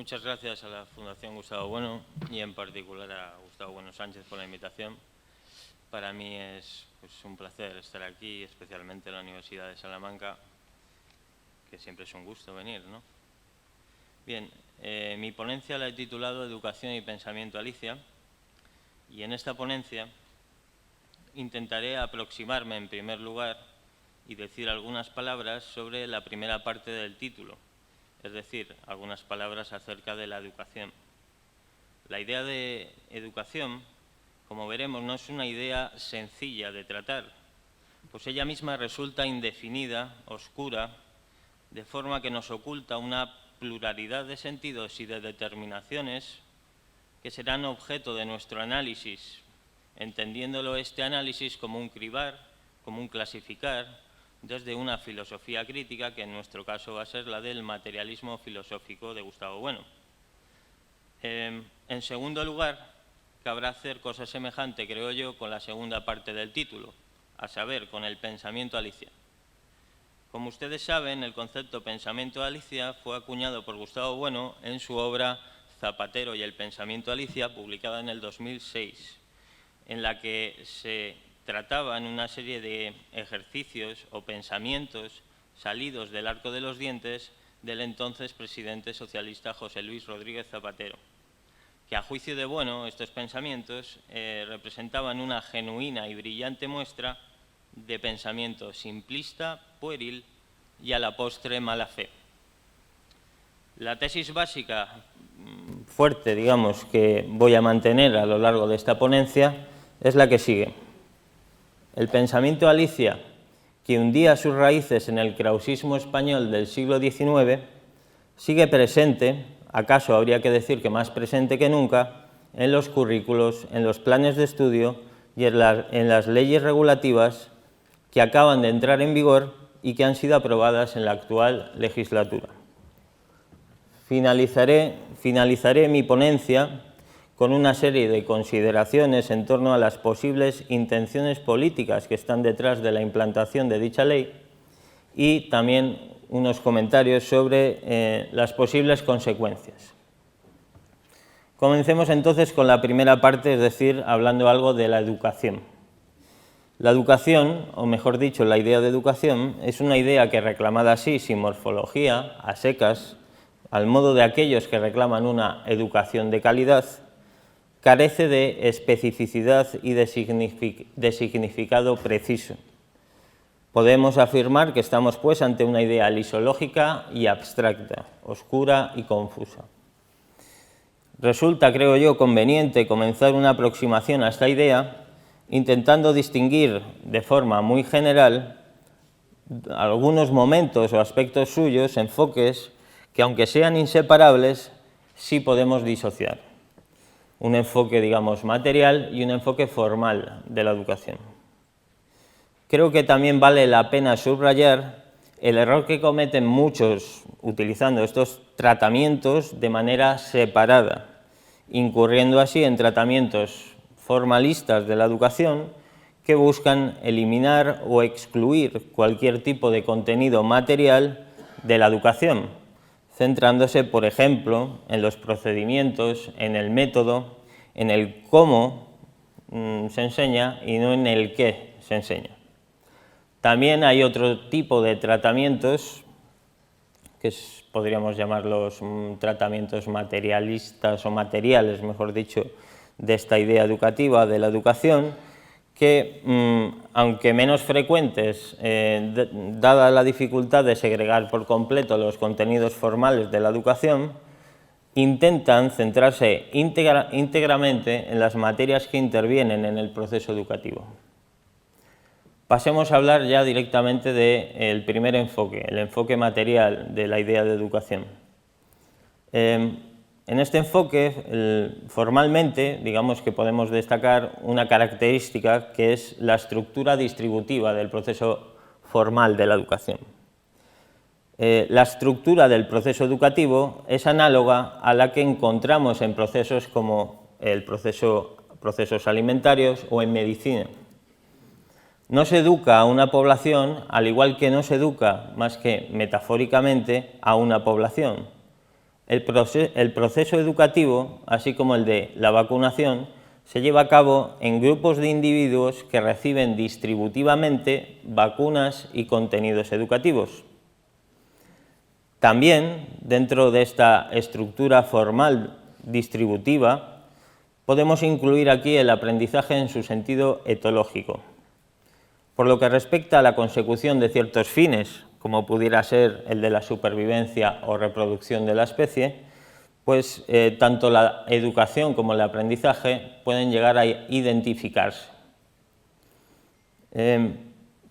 muchas gracias a la Fundación Gustavo Bueno y en particular a Gustavo Bueno Sánchez por la invitación. Para mí es un placer estar aquí, especialmente en la Universidad de Salamanca, que siempre es un gusto venir, ¿no? Bien, mi ponencia la he titulado Educación y Pensamiento Alicia, y en esta ponencia intentaré aproximarme en primer lugar y decir algunas palabras sobre la primera parte del título, es decir, algunas palabras acerca de la educación. La idea de educación, como veremos, no es una idea sencilla de tratar, pues ella misma resulta indefinida, oscura, de forma que nos oculta una pluralidad de sentidos y de determinaciones que serán objeto de nuestro análisis, entendiéndolo este análisis como un cribar, como un clasificar, desde una filosofía crítica, que en nuestro caso va a ser la del materialismo filosófico de Gustavo Bueno. En segundo lugar, cabrá hacer cosa semejante, creo yo, con la segunda parte del título, a saber, con el pensamiento Alicia. Como ustedes saben, el concepto pensamiento Alicia fue acuñado por Gustavo Bueno en su obra Zapatero y el pensamiento Alicia, publicada en el 2006, en la que se trataban una serie de ejercicios o pensamientos salidos del arco de los dientes del entonces presidente socialista José Luis Rodríguez Zapatero, que a juicio de Bueno estos pensamientos representaban una genuina y brillante muestra de pensamiento simplista, pueril y a la postre mala fe. La tesis básica fuerte, digamos, que voy a mantener a lo largo de esta ponencia es la que sigue. El pensamiento Alicia, que hundía sus raíces en el krausismo español del siglo XIX, sigue presente, acaso habría que decir que más presente que nunca, en los currículos, en los planes de estudio y en las leyes regulativas que acaban de entrar en vigor y que han sido aprobadas en la actual legislatura. Finalizaré mi ponencia con una serie de consideraciones en torno a las posibles intenciones políticas que están detrás de la implantación de dicha ley y también unos comentarios sobre las posibles consecuencias. Comencemos entonces con la primera parte, es decir, hablando algo de la educación. La educación, o mejor dicho, la idea de educación, es una idea que, reclamada así, sin morfología, a secas, al modo de aquellos que reclaman una educación de calidad, carece de especificidad y de significado preciso. Podemos afirmar que estamos, pues, ante una idea lisológica y abstracta, oscura y confusa. Resulta, creo yo, conveniente comenzar una aproximación a esta idea intentando distinguir de forma muy general algunos momentos o aspectos suyos, enfoques, que aunque sean inseparables, sí podemos disociar. Un enfoque, digamos, material y un enfoque formal de la educación. Creo que también vale la pena subrayar el error que cometen muchos utilizando estos tratamientos de manera separada, incurriendo así en tratamientos formalistas de la educación que buscan eliminar o excluir cualquier tipo de contenido material de la educación, centrándose, por ejemplo, en los procedimientos, en el método, en el cómo se enseña y no en el qué se enseña. También hay otro tipo de tratamientos, que podríamos llamarlos tratamientos materialistas o materiales, mejor dicho, de esta idea educativa, de la educación, que, aunque menos frecuentes, dada la dificultad de segregar por completo los contenidos formales de la educación, intentan centrarse íntegramente en las materias que intervienen en el proceso educativo. Pasemos a hablar ya directamente del primer enfoque, el enfoque material de la idea de educación. En este enfoque, formalmente, digamos que podemos destacar una característica que es la estructura distributiva del proceso formal de la educación. La estructura del proceso educativo es análoga a la que encontramos en procesos como procesos alimentarios o en medicina. No se educa a una población, al igual que no se educa, más que metafóricamente, a una población. el proceso educativo, así como el de la vacunación, se lleva a cabo en grupos de individuos que reciben distributivamente vacunas y contenidos educativos. También, dentro de esta estructura formal distributiva, podemos incluir aquí el aprendizaje en su sentido etológico. Por lo que respecta a la consecución de ciertos fines, como pudiera ser el de la supervivencia o reproducción de la especie, pues tanto la educación como el aprendizaje pueden llegar a identificarse.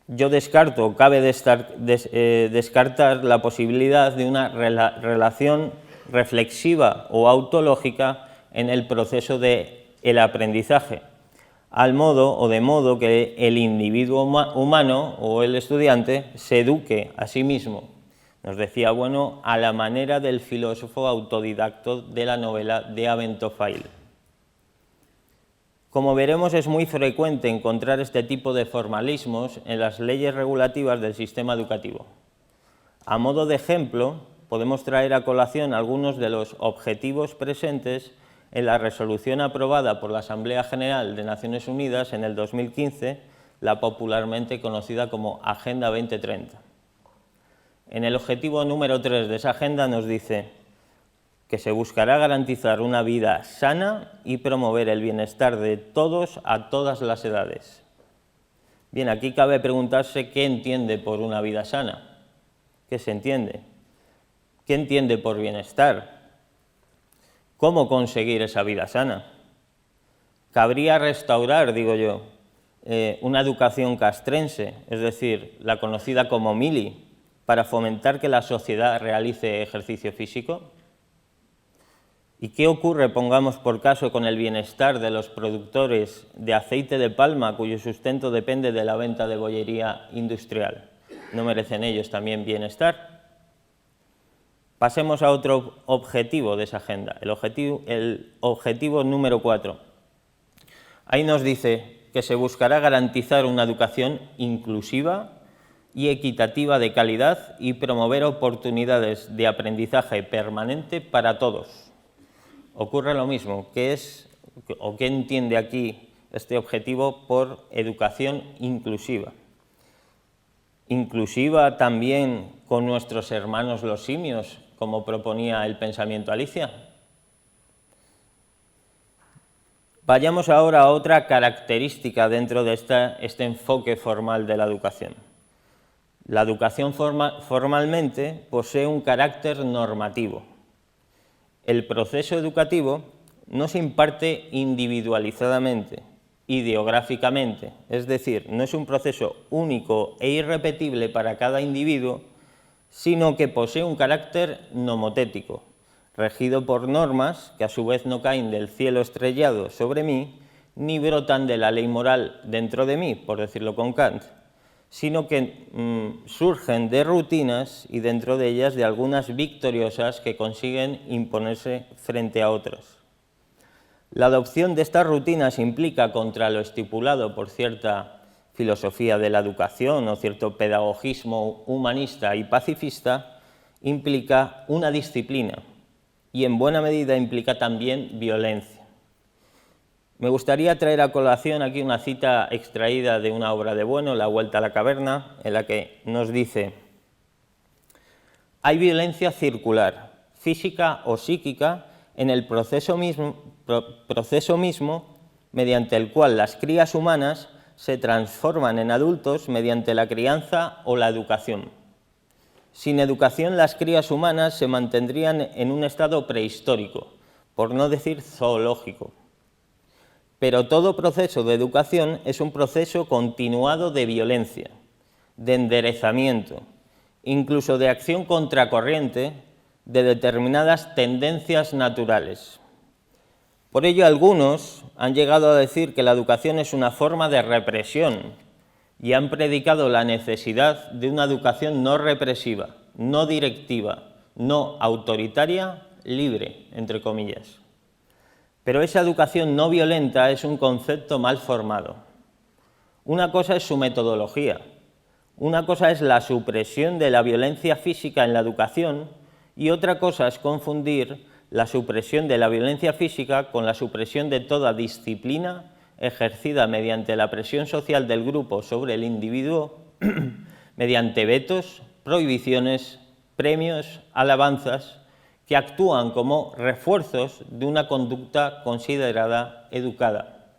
Yo descarto, cabe descartar la posibilidad de una relación reflexiva o autológica en el proceso del aprendizaje, al modo o de modo que el individuo humano o el estudiante se eduque a sí mismo. Nos decía Bueno a la manera del filósofo autodidacto de la novela de Aventofail. Como veremos, es muy frecuente encontrar este tipo de formalismos en las leyes regulativas del sistema educativo. A modo de ejemplo, podemos traer a colación algunos de los objetivos presentes en la resolución aprobada por la Asamblea General de Naciones Unidas en el 2015, la popularmente conocida como Agenda 2030. En el objetivo número 3 de esa agenda nos dice que se buscará garantizar una vida sana y promover el bienestar de todos a todas las edades. Bien, aquí cabe preguntarse qué entiende por una vida sana. ¿Qué se entiende? ¿Qué entiende por bienestar? ¿Cómo conseguir esa vida sana? Cabría restaurar, digo yo, una educación castrense, es decir, la conocida como mili, para fomentar que la sociedad realice ejercicio físico. ¿Y qué ocurre, pongamos por caso, con el bienestar de los productores de aceite de palma, cuyo sustento depende de la venta de bollería industrial? ¿No merecen ellos también bienestar? Pasemos a otro objetivo de esa agenda, el objetivo número 4. Ahí nos dice que se buscará garantizar una educación inclusiva y equitativa de calidad y promover oportunidades de aprendizaje permanente para todos. Ocurre lo mismo, ¿qué entiende aquí este objetivo por educación inclusiva? ¿Inclusiva también con nuestros hermanos los simios, como proponía el pensamiento Alicia? Vayamos ahora a otra característica dentro de este enfoque formal de la educación. La educación formalmente posee un carácter normativo. El proceso educativo no se imparte individualizadamente, ideográficamente, es decir, no es un proceso único e irrepetible para cada individuo, sino que posee un carácter nomotético, regido por normas que a su vez no caen del cielo estrellado sobre mí, ni brotan de la ley moral dentro de mí, por decirlo con Kant, sino que surgen de rutinas y dentro de ellas de algunas victoriosas que consiguen imponerse frente a otras. La adopción de estas rutinas implica, contra lo estipulado por cierta filosofía de la educación o cierto pedagogismo humanista y pacifista, implica una disciplina y en buena medida implica también violencia. Me gustaría traer a colación aquí una cita extraída de una obra de Bueno, La vuelta a la caverna, en la que nos dice: hay violencia circular, física o psíquica, en el proceso mismo mediante el cual las crías humanas se transforman en adultos mediante la crianza o la educación. Sin educación, las crías humanas se mantendrían en un estado prehistórico, por no decir zoológico. Pero todo proceso de educación es un proceso continuado de violencia, de enderezamiento, incluso de acción contracorriente de determinadas tendencias naturales. Por ello, algunos han llegado a decir que la educación es una forma de represión y han predicado la necesidad de una educación no represiva, no directiva, no autoritaria, libre, entre comillas. Pero esa educación no violenta es un concepto mal formado. Una cosa es su metodología, una cosa es la supresión de la violencia física en la educación y otra cosa es confundir la supresión de la violencia física con la supresión de toda disciplina ejercida mediante la presión social del grupo sobre el individuo, mediante vetos, prohibiciones, premios, alabanzas, que actúan como refuerzos de una conducta considerada educada.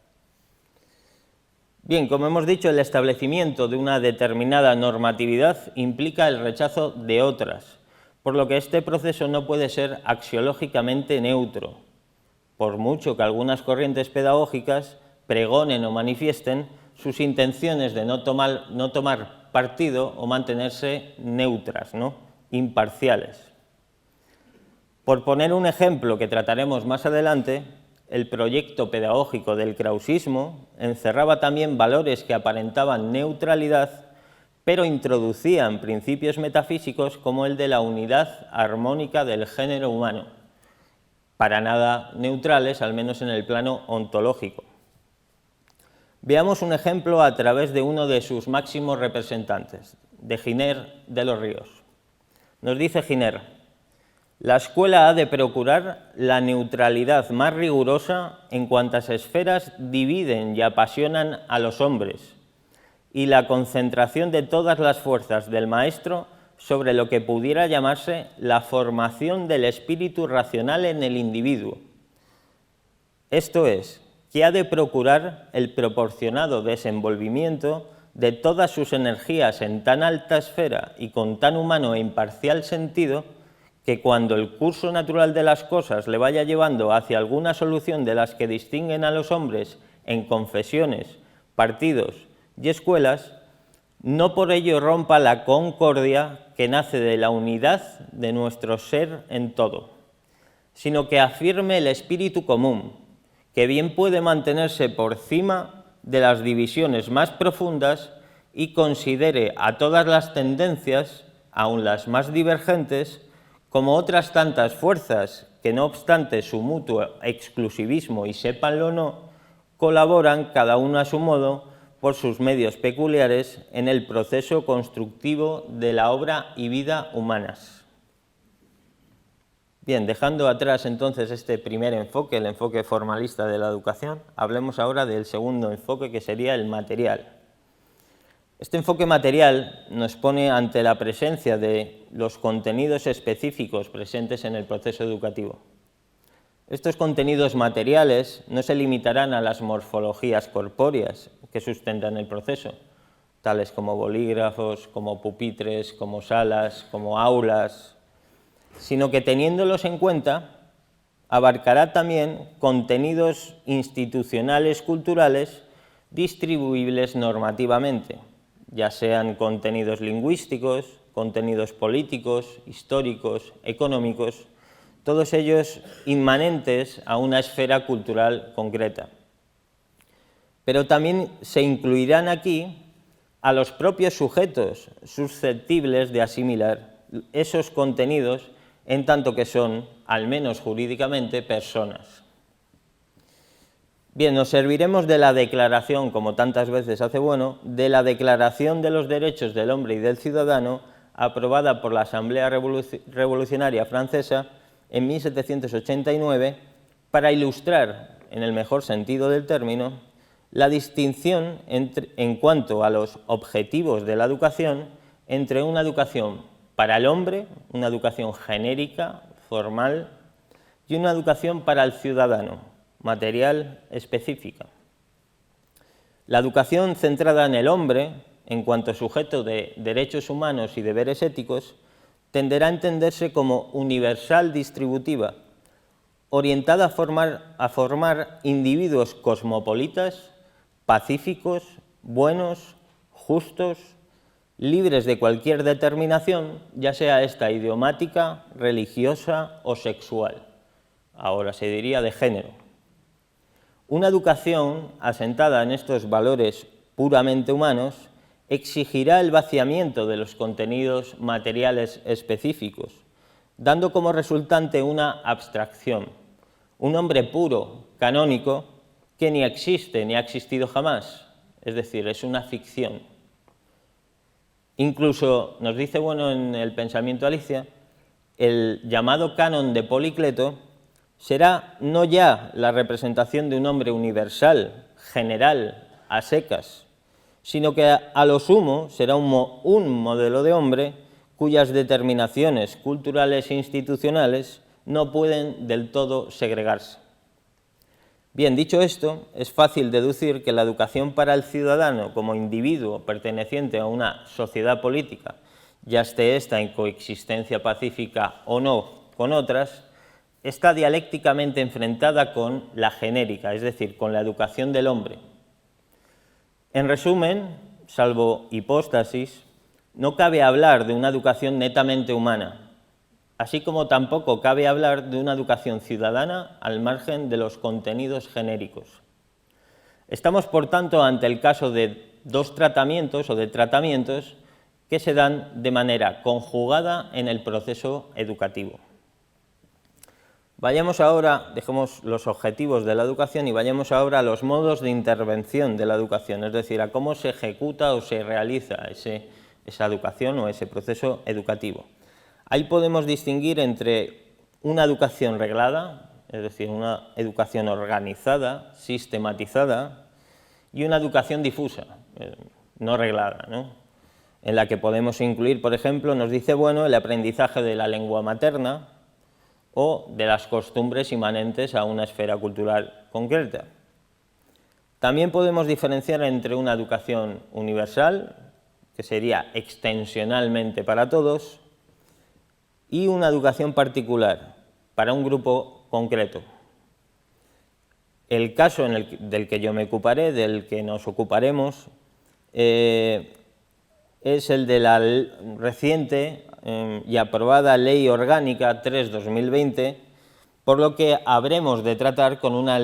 Bien, como hemos dicho, el establecimiento de una determinada normatividad implica el rechazo de otras, por lo que este proceso no puede ser axiológicamente neutro, por mucho que algunas corrientes pedagógicas pregonen o manifiesten sus intenciones de no tomar partido o mantenerse neutras, ¿no? Imparciales. Por poner un ejemplo que trataremos más adelante, el proyecto pedagógico del krausismo encerraba también valores que aparentaban neutralidad, pero introducían principios metafísicos como el de la unidad armónica del género humano, para nada neutrales, al menos en el plano ontológico. Veamos un ejemplo a través de uno de sus máximos representantes, de Giner de los Ríos. Nos dice Giner: la escuela ha de procurar la neutralidad más rigurosa en cuantas esferas dividen y apasionan a los hombres, y la concentración de todas las fuerzas del maestro sobre lo que pudiera llamarse la formación del espíritu racional en el individuo. Esto es, que ha de procurar el proporcionado desenvolvimiento de todas sus energías en tan alta esfera y con tan humano e imparcial sentido, que cuando el curso natural de las cosas le vaya llevando hacia alguna solución de las que distinguen a los hombres en confesiones, partidos y escuelas, no por ello rompa la concordia que nace de la unidad de nuestro ser en todo, sino que afirme el espíritu común, que bien puede mantenerse por cima de las divisiones más profundas y considere a todas las tendencias, aun las más divergentes, como otras tantas fuerzas que, no obstante su mutuo exclusivismo y sépanlo o no, colaboran cada uno a su modo por sus medios peculiares en el proceso constructivo de la obra y vida humanas. Bien, dejando atrás entonces este primer enfoque, el enfoque formalista de la educación, hablemos ahora del segundo enfoque, que sería el material. Este enfoque material nos pone ante la presencia de los contenidos específicos presentes en el proceso educativo. Estos contenidos materiales no se limitarán a las morfologías corpóreas que sustentan el proceso, tales como bolígrafos, como pupitres, como salas, como aulas, sino que teniéndolos en cuenta, abarcará también contenidos institucionales culturales distribuibles normativamente, ya sean contenidos lingüísticos, contenidos políticos, históricos, económicos, todos ellos inmanentes a una esfera cultural concreta. Pero también se incluirán aquí a los propios sujetos susceptibles de asimilar esos contenidos, en tanto que son, al menos jurídicamente, personas. Bien, nos serviremos de la declaración, como tantas veces hace bueno, de la Declaración de los Derechos del Hombre y del Ciudadano, aprobada por la Asamblea Revolucionaria Francesa en 1789, para ilustrar, en el mejor sentido del término, la distinción en cuanto a los objetivos de la educación entre una educación para el hombre, una educación genérica, formal, y una educación para el ciudadano, material, específica. La educación centrada en el hombre, en cuanto sujeto de derechos humanos y deberes éticos, tenderá a entenderse como universal distributiva, orientada a formar individuos cosmopolitas, pacíficos, buenos, justos, libres de cualquier determinación, ya sea esta idiomática, religiosa o sexual. Ahora se diría de género. Una educación asentada en estos valores puramente humanos exigirá el vaciamiento de los contenidos materiales específicos, dando como resultante una abstracción, un hombre puro, canónico, que ni existe ni ha existido jamás, es decir, es una ficción. Incluso nos dice, bueno, en el pensamiento Alicia, el llamado canon de Policleto será no ya la representación de un hombre universal, general, a secas, sino que a lo sumo será un modelo de hombre cuyas determinaciones culturales e institucionales no pueden del todo segregarse. Bien, dicho esto, es fácil deducir que la educación para el ciudadano como individuo perteneciente a una sociedad política, ya esté ésta en coexistencia pacífica o no con otras, está dialécticamente enfrentada con la genérica, es decir, con la educación del hombre. En resumen, salvo hipóstasis, no cabe hablar de una educación netamente humana, así como tampoco cabe hablar de una educación ciudadana al margen de los contenidos genéricos. Estamos, por tanto, ante el caso de dos tratamientos o de tratamientos que se dan de manera conjugada en el proceso educativo. Vayamos ahora, dejemos los objetivos de la educación y vayamos ahora a los modos de intervención de la educación, es decir, a cómo se ejecuta o se realiza esa educación o ese proceso educativo. Ahí podemos distinguir entre una educación reglada, es decir, una educación organizada, sistematizada, y una educación difusa, no reglada, ¿no? En la que podemos incluir, por ejemplo, nos dice, bueno, el aprendizaje de la lengua materna o de las costumbres inmanentes a una esfera cultural concreta. También podemos diferenciar entre una educación universal, que sería extensionalmente para todos, y una educación particular, para un grupo concreto. El caso del que yo me ocuparé, del que nos ocuparemos, es el de la reciente y aprobada Ley Orgánica 3/2020, por lo que habremos de tratar con una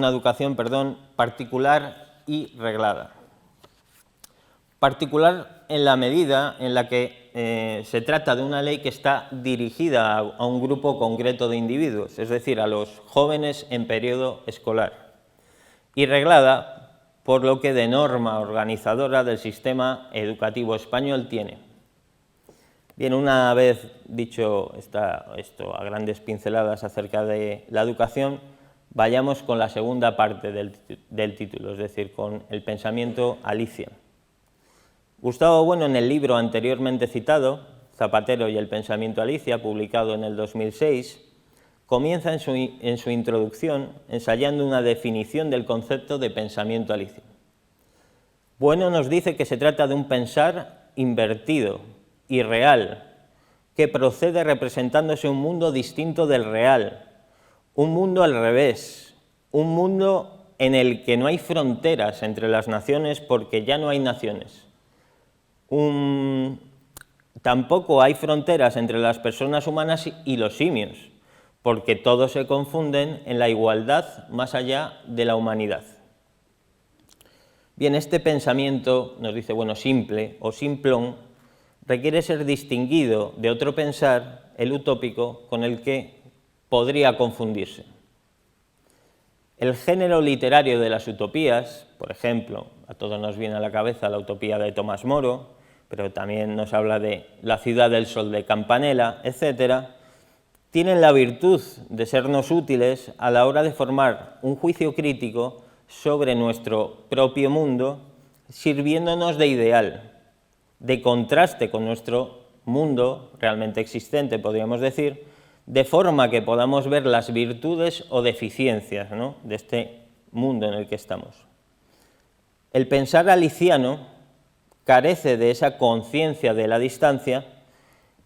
educación particular y reglada. Particular en la medida en la que se trata de una ley que está dirigida a un grupo concreto de individuos, es decir, a los jóvenes en periodo escolar, y reglada por lo que de norma organizadora del sistema educativo español tiene. Bien, una vez dicho esto a grandes pinceladas acerca de la educación, vayamos con la segunda parte del título, es decir, con el pensamiento Alicia. Gustavo Bueno, en el libro anteriormente citado, Zapatero y el pensamiento Alicia, publicado en el 2006, comienza en su introducción ensayando una definición del concepto de pensamiento Alicia. Bueno nos dice que se trata de un pensar invertido, irreal, que procede representándose un mundo distinto del real, un mundo al revés, un mundo en el que no hay fronteras entre las naciones porque ya no hay naciones. Tampoco hay fronteras entre las personas humanas y los simios, porque todos se confunden en la igualdad más allá de la humanidad. Bien, este pensamiento, nos dice, bueno, simple o simplón, requiere ser distinguido de otro pensar, el utópico, con el que podría confundirse. El género literario de las utopías, por ejemplo, a todos nos viene a la cabeza la utopía de Tomás Moro, pero también nos habla de La ciudad del sol de Campanella, etcétera, tienen la virtud de sernos útiles a la hora de formar un juicio crítico sobre nuestro propio mundo, sirviéndonos de ideal, de contraste con nuestro mundo realmente existente, podríamos decir, de forma que podamos ver las virtudes o deficiencias, ¿no?, de este mundo en el que estamos. El pensar aliciano carece de esa conciencia de la distancia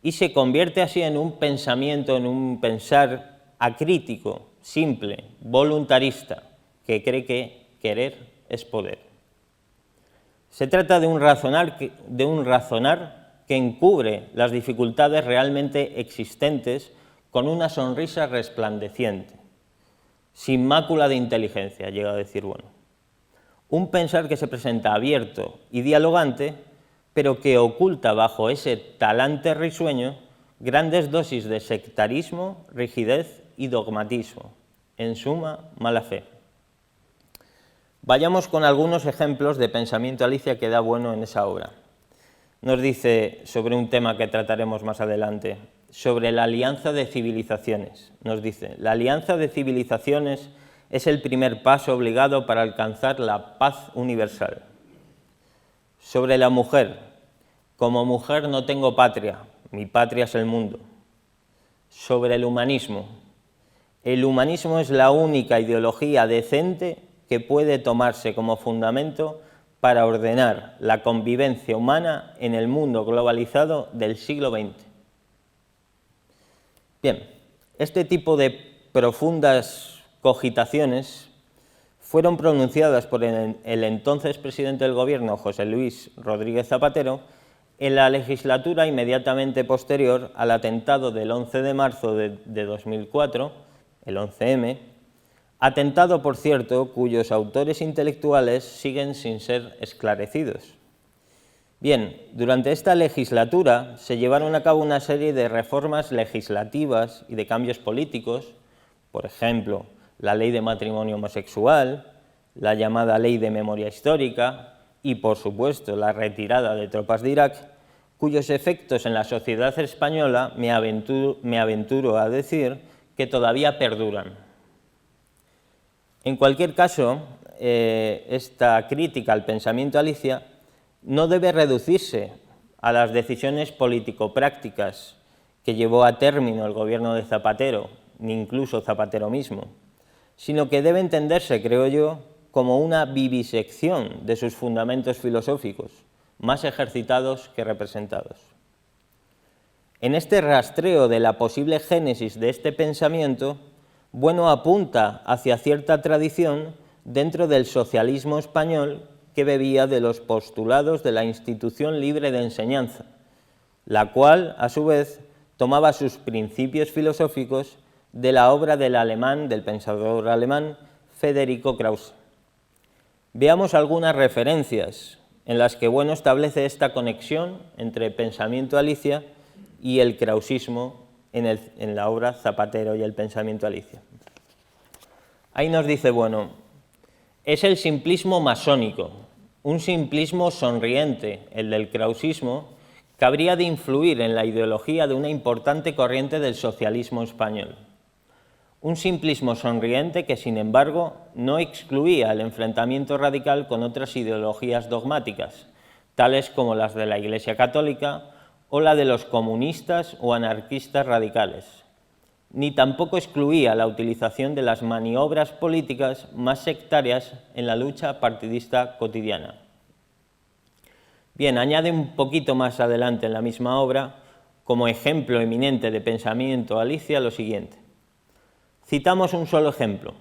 y se convierte así en un pensamiento, en un pensar acrítico, simple, voluntarista, que cree que querer es poder. Se trata de un razonar que encubre las dificultades realmente existentes con una sonrisa resplandeciente, sin mácula de inteligencia, llega a decir Bueno. Un pensar que se presenta abierto y dialogante, pero que oculta bajo ese talante risueño grandes dosis de sectarismo, rigidez y dogmatismo, en suma, mala fe. Vayamos con algunos ejemplos de pensamiento Alicia que da Bueno en esa obra. Nos dice sobre un tema que trataremos más adelante: sobre la alianza de civilizaciones. Nos dice, la alianza de civilizaciones es el primer paso obligado para alcanzar la paz universal. Sobre la mujer, como mujer no tengo patria, mi patria es el mundo. Sobre el humanismo es la única ideología decente que puede tomarse como fundamento para ordenar la convivencia humana en el mundo globalizado del siglo XX. Bien, este tipo de profundas cogitaciones fueron pronunciadas por el entonces presidente del Gobierno, José Luis Rodríguez Zapatero, en la legislatura inmediatamente posterior al atentado del 11 de marzo de 2004, el 11M, atentado, por cierto, cuyos autores intelectuales siguen sin ser esclarecidos. Bien, durante esta legislatura se llevaron a cabo una serie de reformas legislativas y de cambios políticos, por ejemplo, la ley de matrimonio homosexual, la llamada ley de memoria histórica y, por supuesto, la retirada de tropas de Irak, cuyos efectos en la sociedad española me aventuro a decir que todavía perduran. En cualquier caso, esta crítica al pensamiento Alicia no debe reducirse a las decisiones político-prácticas que llevó a término el gobierno de Zapatero, ni incluso Zapatero mismo, sino que debe entenderse, creo yo, como una vivisección de sus fundamentos filosóficos, más ejercitados que representados. En este rastreo de la posible génesis de este pensamiento, Bueno apunta hacia cierta tradición dentro del socialismo español que bebía de los postulados de la institución libre de enseñanza, la cual, a su vez, tomaba sus principios filosóficos de la obra del pensador alemán Federico Krause. Veamos algunas referencias en las que Bueno establece esta conexión entre pensamiento Alicia y el krausismo en la obra Zapatero y el pensamiento Alicia. Ahí nos dice Bueno, es el simplismo masónico, un simplismo sonriente, el del krausismo, que habría de influir en la ideología de una importante corriente del socialismo español. Un simplismo sonriente que, sin embargo, no excluía el enfrentamiento radical con otras ideologías dogmáticas, tales como las de la Iglesia Católica o la de los comunistas o anarquistas radicales, ni tampoco excluía la utilización de las maniobras políticas más sectarias en la lucha partidista cotidiana. Bien, añade un poquito más adelante en la misma obra, como ejemplo eminente de pensamiento Alicia, lo siguiente. Citamos un solo ejemplo.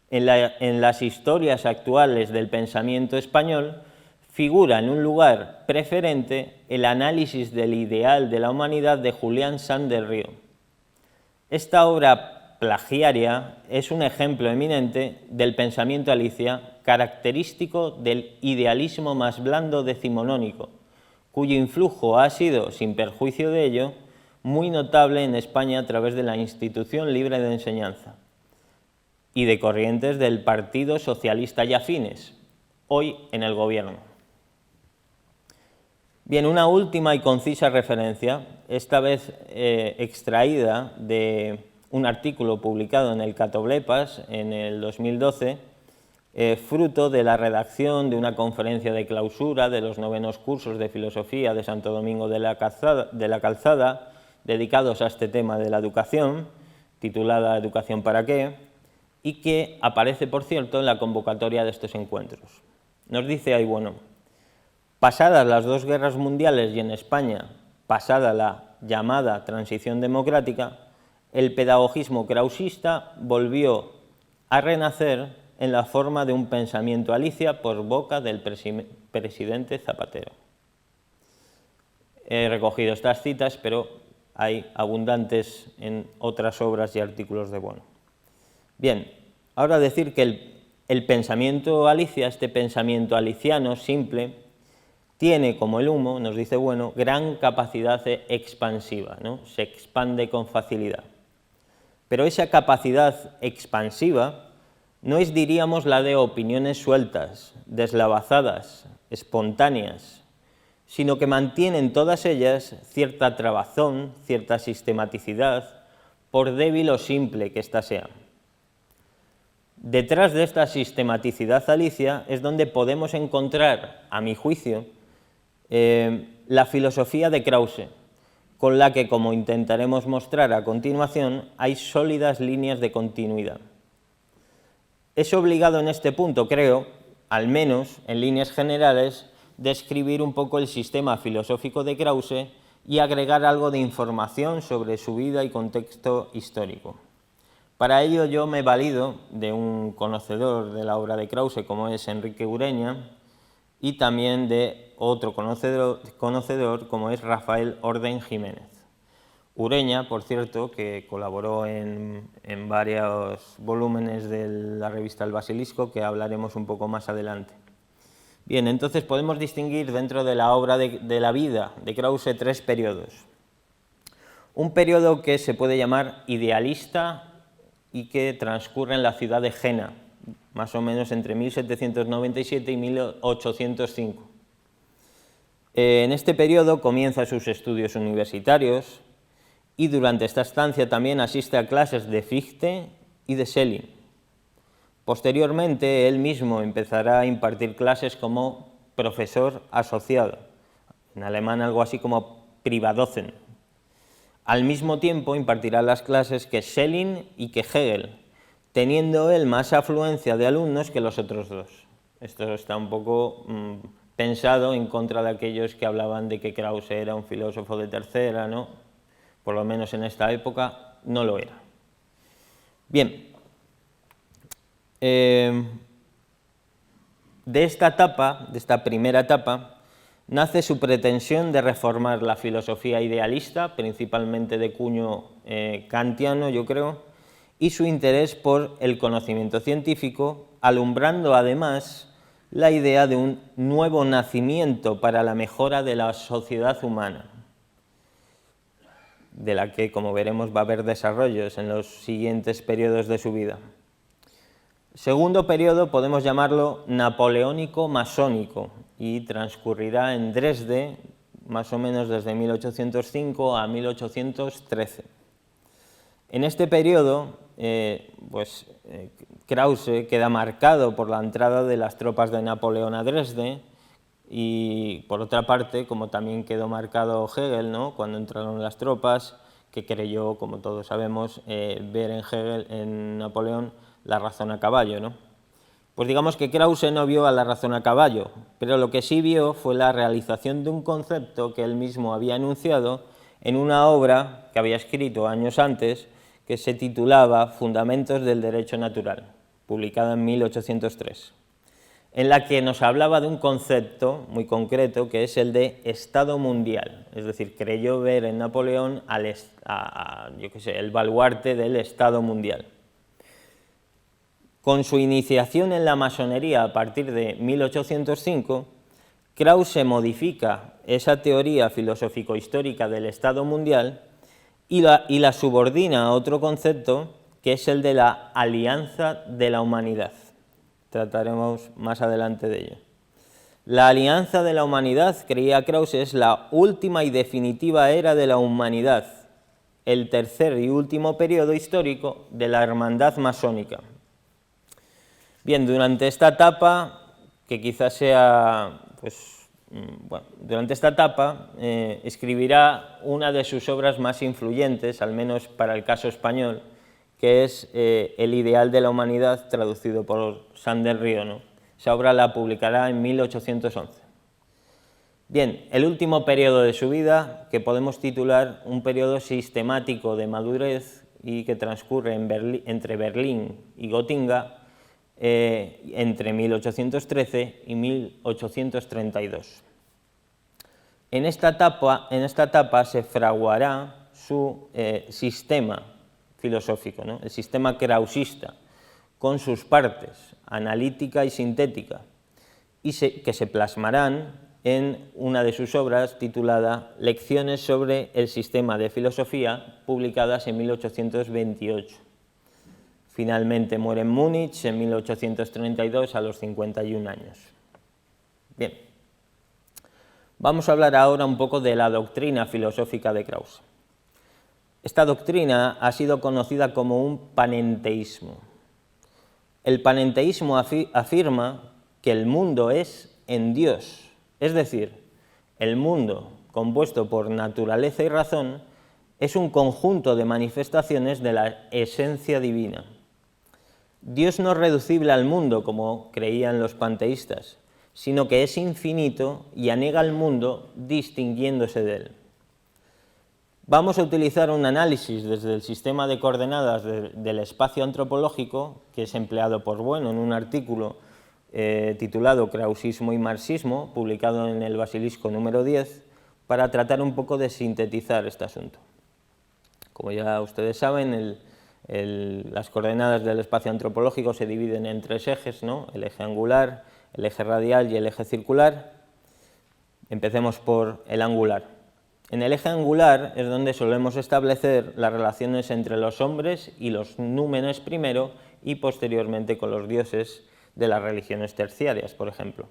En las historias actuales del pensamiento español figura en un lugar preferente el análisis del ideal de la humanidad de Julián Sanz del Río. Esta obra plagiaria es un ejemplo eminente del pensamiento Alicia, característico del idealismo más blando decimonónico, cuyo influjo ha sido, sin perjuicio de ello, muy notable en España a través de la institución libre de enseñanza y de corrientes del Partido Socialista y afines, hoy en el gobierno. Bien, una última y concisa referencia, esta vez extraída de un artículo publicado en el Catoblepas en el 2012, fruto de la redacción de una conferencia de clausura de los 9º cursos de filosofía de Santo Domingo de la Calzada, dedicados a este tema de la educación, titulada ¿Educación para qué?, y que aparece, por cierto, en la convocatoria de estos encuentros. Nos dice ahí, bueno, pasadas las 2 guerras mundiales y en España, pasada la llamada transición democrática, el pedagogismo krausista volvió a renacer en la forma de un pensamiento Alicia por boca del presidente Zapatero. He recogido estas citas, pero hay abundantes en otras obras y artículos de Bueno. Bien, ahora decir que el pensamiento Alicia, este pensamiento aliciano simple, tiene, como el humo, nos dice Bueno, gran capacidad expansiva, ¿no? Se expande con facilidad. Pero esa capacidad expansiva no es, diríamos, la de opiniones sueltas, deslavazadas, espontáneas, sino que mantienen todas ellas cierta trabazón, cierta sistematicidad, por débil o simple que ésta sea. Detrás de esta sistematicidad alicia es donde podemos encontrar, a mi juicio, la filosofía de Krause, con la que, como intentaremos mostrar a continuación, hay sólidas líneas de continuidad. Es obligado en este punto, creo, al menos en líneas generales, describir un poco el sistema filosófico de Krause y agregar algo de información sobre su vida y contexto histórico. Para ello yo me valido de un conocedor de la obra de Krause como es Enrique Ureña y también de otro conocedor como es Rafael Orden Jiménez. Ureña, por cierto, que colaboró en varios volúmenes de la revista El Basilisco, que hablaremos un poco más adelante. Bien, entonces podemos distinguir dentro de la obra de la vida de Krause tres periodos. Un periodo que se puede llamar idealista y que transcurre en la ciudad de Jena, más o menos entre 1797 y 1805. En este periodo comienza sus estudios universitarios y durante esta estancia también asiste a clases de Fichte y de Schelling. Posteriormente, él mismo empezará a impartir clases como profesor asociado, en alemán algo así como Privatdozent. Al mismo tiempo impartirá las clases que Schelling y que Hegel, teniendo él más afluencia de alumnos que los otros dos. Esto está un poco pensado en contra de aquellos que hablaban de que Krause era un filósofo de tercera, ¿no? Por lo menos en esta época no lo era. Bien, de esta primera etapa, nace su pretensión de reformar la filosofía idealista, principalmente de cuño kantiano, yo creo, y su interés por el conocimiento científico, alumbrando además la idea de un nuevo nacimiento para la mejora de la sociedad humana, de la que, como veremos, va a haber desarrollos en los siguientes periodos de su vida. Segundo periodo podemos llamarlo napoleónico-masónico y transcurrirá en Dresde más o menos desde 1805 a 1813. En este periodo, Krause queda marcado por la entrada de las tropas de Napoleón a Dresde y, por otra parte, como también quedó marcado Hegel, ¿no?, cuando entraron las tropas, que creyó, como todos sabemos, ver en Hegel, en Napoleón, la razón a caballo, ¿no? Pues digamos que Krause no vio a la razón a caballo, pero lo que sí vio fue la realización de un concepto que él mismo había enunciado en una obra que había escrito años antes, que se titulaba Fundamentos del Derecho Natural, publicada en 1803, en la que nos hablaba de un concepto muy concreto que es el de Estado mundial, es decir, creyó ver en Napoleón el baluarte del Estado mundial. Con su iniciación en la masonería a partir de 1805, Krause modifica esa teoría filosófico-histórica del Estado mundial y la subordina a otro concepto que es el de la alianza de la humanidad. Trataremos más adelante de ello. La alianza de la humanidad, creía Krause, es la última y definitiva era de la humanidad, el tercer y último periodo histórico de la hermandad masónica. Bien, durante esta etapa, que quizás sea, durante esta etapa escribirá una de sus obras más influyentes, al menos para el caso español, que es El ideal de la humanidad, traducido por Sander Riono. Esa obra la publicará en 1811. Bien, el último periodo de su vida, que podemos titular un periodo sistemático de madurez y que transcurre entre Berlín y Gotinga, entre 1813 y 1832. En esta etapa se fraguará su sistema filosófico, ¿no?, el sistema krausista, con sus partes, analítica y sintética, y que se plasmarán en una de sus obras titulada Lecciones sobre el sistema de filosofía, publicadas en 1828. Finalmente muere en Múnich en 1832 a los 51 años. Bien, Vamos a hablar ahora un poco de la doctrina filosófica de Krause. Esta doctrina ha sido conocida como un panenteísmo. El panenteísmo afirma que el mundo es en Dios, es decir, el mundo, compuesto por naturaleza y razón, es un conjunto de manifestaciones de la esencia divina. Dios no es reducible al mundo, como creían los panteístas, sino que es infinito y anega al mundo distinguiéndose de él. Vamos a utilizar un análisis desde el sistema de coordenadas del espacio antropológico, que es empleado por Bueno en un artículo titulado Krausismo y Marxismo, publicado en el Basilisco número 10, para tratar un poco de sintetizar este asunto. Como ya ustedes saben, las coordenadas del espacio antropológico se dividen en tres ejes, ¿no? El eje angular, el eje radial y el eje circular. Empecemos por el angular. En el eje angular es donde solemos establecer las relaciones entre los hombres y los númenes primero y posteriormente con los dioses de las religiones terciarias, por ejemplo.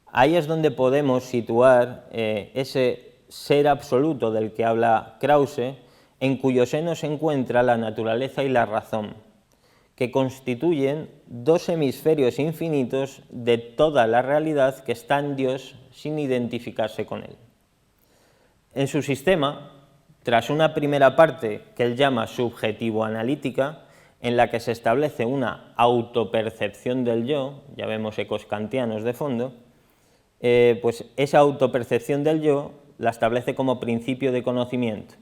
Ahí es donde podemos situar ese ser absoluto del que habla Krause, en cuyo seno se encuentra la naturaleza y la razón, que constituyen dos hemisferios infinitos de toda la realidad que está en Dios sin identificarse con él. En su sistema, tras una primera parte que él llama subjetivo-analítica, en la que se establece una autopercepción del yo, ya vemos ecos kantianos de fondo, pues esa autopercepción del yo la establece como principio de conocimiento.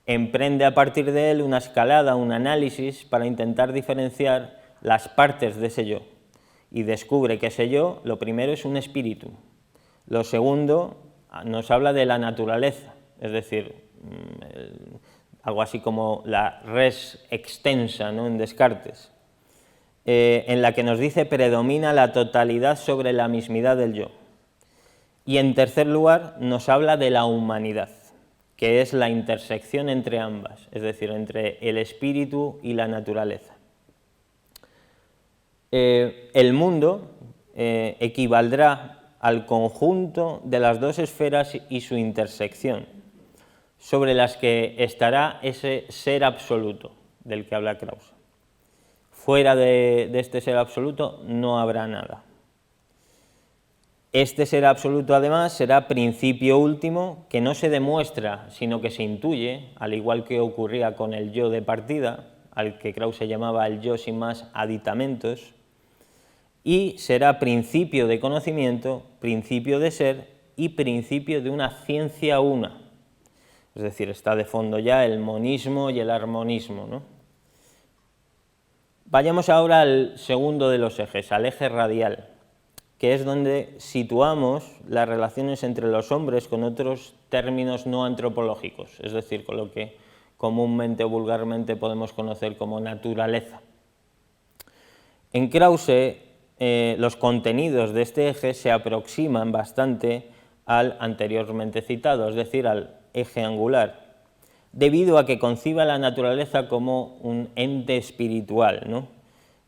Emprende a partir de él una escalada, un análisis para intentar diferenciar las partes de ese yo y descubre que ese yo, lo primero, es un espíritu. Lo segundo, nos habla de la naturaleza, es decir, algo así como la res extensa, ¿no?, en Descartes, en la que nos dice predomina la totalidad sobre la mismidad del yo. Y en tercer lugar nos habla de la humanidad, que es la intersección entre ambas, es decir, entre el espíritu y la naturaleza. El mundo equivaldrá al conjunto de las dos esferas y su intersección, sobre las que estará ese ser absoluto del que habla Krause. Fuera de este ser absoluto no habrá nada. Este ser absoluto, además, será principio último, que no se demuestra, sino que se intuye, al igual que ocurría con el yo de partida, al que Krause llamaba el yo sin más aditamentos, y será principio de conocimiento, principio de ser y principio de una ciencia una. Es decir, está de fondo ya el monismo y el armonismo, ¿no? Vayamos ahora al segundo de los ejes, al eje radial, que es donde situamos las relaciones entre los hombres con otros términos no antropológicos, es decir, con lo que comúnmente o vulgarmente podemos conocer como naturaleza. En Krause, los contenidos de este eje se aproximan bastante al anteriormente citado, es decir, al eje angular, debido a que concibe a la naturaleza como un ente espiritual, ¿no?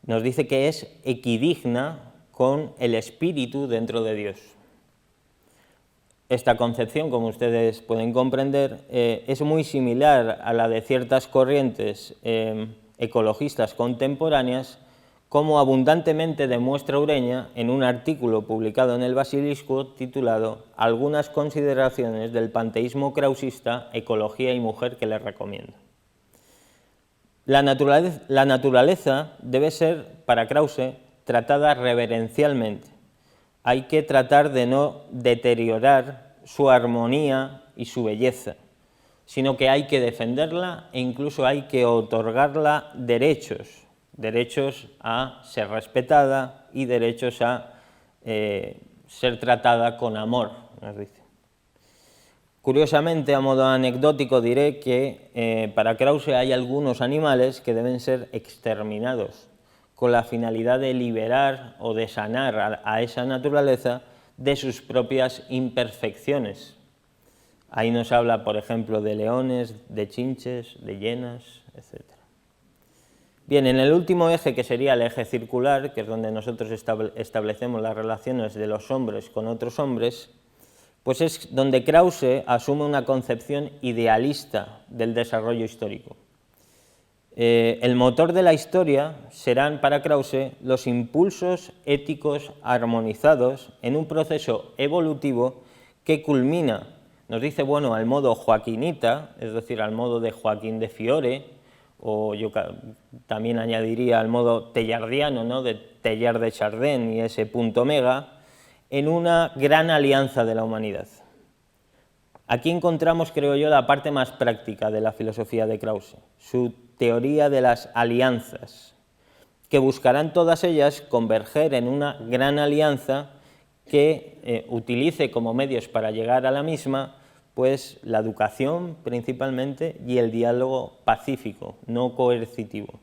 Nos dice que es equidigna con el espíritu dentro de Dios. Esta concepción, como ustedes pueden comprender, es muy similar a la de ciertas corrientes ecologistas contemporáneas, como abundantemente demuestra Ureña en un artículo publicado en el Basilisco titulado Algunas consideraciones del panteísmo krausista, ecología y mujer que les recomiendo. La naturaleza debe ser, para Krause, tratada reverencialmente. Hay que tratar de no deteriorar su armonía y su belleza, sino que hay que defenderla e incluso hay que otorgarla derechos a ser respetada y derechos a ser tratada con amor, nos dice. Curiosamente, a modo anecdótico, diré que para Krause hay algunos animales que deben ser exterminados con la finalidad de liberar o de sanar a esa naturaleza de sus propias imperfecciones. Ahí nos habla, por ejemplo, de leones, de chinches, de hienas, etc. Bien, en el último eje, que sería el eje circular, que es donde nosotros establecemos las relaciones de los hombres con otros hombres, pues es donde Krause asume una concepción idealista del desarrollo histórico. El motor de la historia serán para Krause los impulsos éticos armonizados en un proceso evolutivo que culmina, nos dice, bueno, al modo joaquinita, es decir, al modo de Joaquín de Fiore, o yo también añadiría al modo teilhardiano, ¿no?, de Teilhard de Chardin y ese punto mega, en una gran alianza de la humanidad. Aquí encontramos, creo yo, la parte más práctica de la filosofía de Krause, su teoría de las alianzas, que buscarán todas ellas converger en una gran alianza que utilice como medios para llegar a la misma, pues la educación principalmente y el diálogo pacífico, no coercitivo.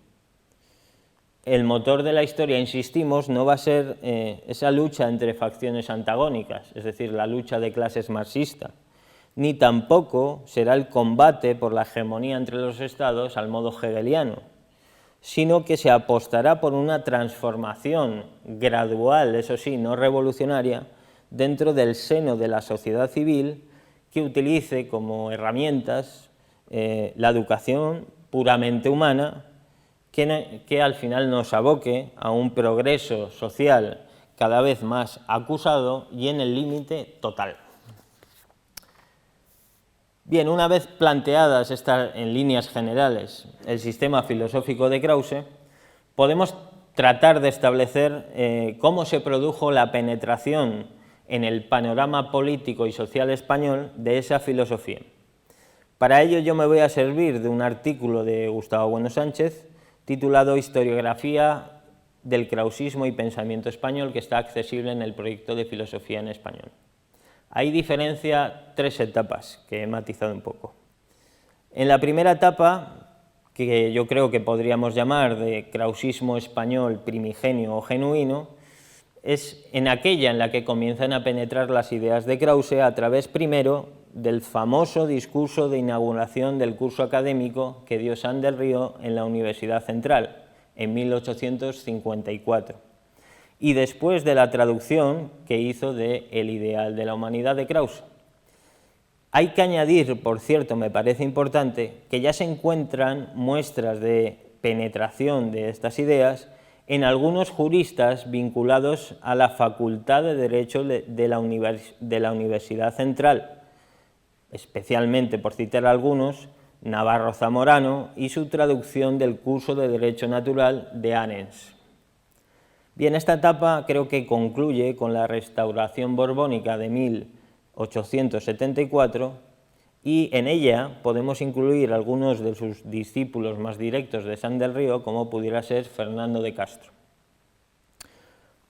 El motor de la historia, insistimos, no va a ser esa lucha entre facciones antagónicas, es decir, la lucha de clases marxista, ni tampoco será el combate por la hegemonía entre los estados al modo hegeliano, sino que se apostará por una transformación gradual, eso sí, no revolucionaria, dentro del seno de la sociedad civil que utilice como herramientas la educación puramente humana, que al final nos aboque a un progreso social cada vez más acusado y en el límite total. Bien, una vez planteadas estas en líneas generales el sistema filosófico de Krause, podemos tratar de establecer cómo se produjo la penetración en el panorama político y social español de esa filosofía. Para ello yo me voy a servir de un artículo de Gustavo Bueno Sánchez titulado Historiografía del krausismo y pensamiento español, que está accesible en el proyecto de Filosofía en Español. Ahí diferencia tres etapas que he matizado un poco. En la primera etapa, que yo creo que podríamos llamar de krausismo español primigenio o genuino, es en aquella en la que comienzan a penetrar las ideas de Krause a través primero del famoso discurso de inauguración del curso académico que dio Sanz del Río en la Universidad Central en 1854 y después de la traducción que hizo de El ideal de la humanidad de Krause. Hay que añadir, por cierto, me parece importante, que ya se encuentran muestras de penetración de estas ideas en algunos juristas vinculados a la Facultad de Derecho de la Universidad Central, especialmente, por citar algunos, Navarro Zamorano y su traducción del curso de Derecho Natural de Arens. Bien, esta etapa creo que concluye con la restauración borbónica de 1874 y en ella podemos incluir algunos de sus discípulos más directos de Sanz del Río, como pudiera ser Fernando de Castro.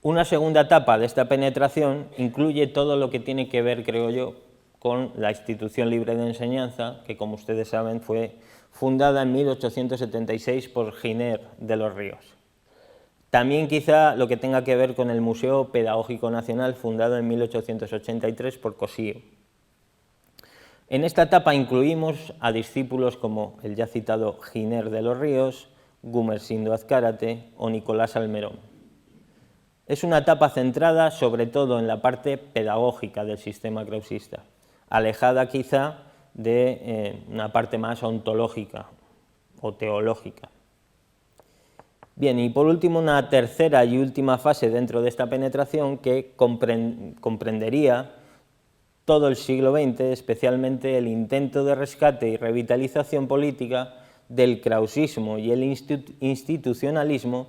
Una segunda etapa de esta penetración incluye todo lo que tiene que ver, creo yo, con la Institución Libre de Enseñanza, que como ustedes saben fue fundada en 1876 por Giner de los Ríos. También quizá lo que tenga que ver con el Museo Pedagógico Nacional, fundado en 1883 por Cosío. En esta etapa incluimos a discípulos como el ya citado Giner de los Ríos, Gumersindo Azcárate o Nicolás Almerón. Es una etapa centrada sobre todo en la parte pedagógica del sistema krausista, alejada quizá de una parte más ontológica o teológica. Bien, y por último una tercera y última fase dentro de esta penetración que comprendería todo el siglo XX, especialmente el intento de rescate y revitalización política del krausismo y el institucionalismo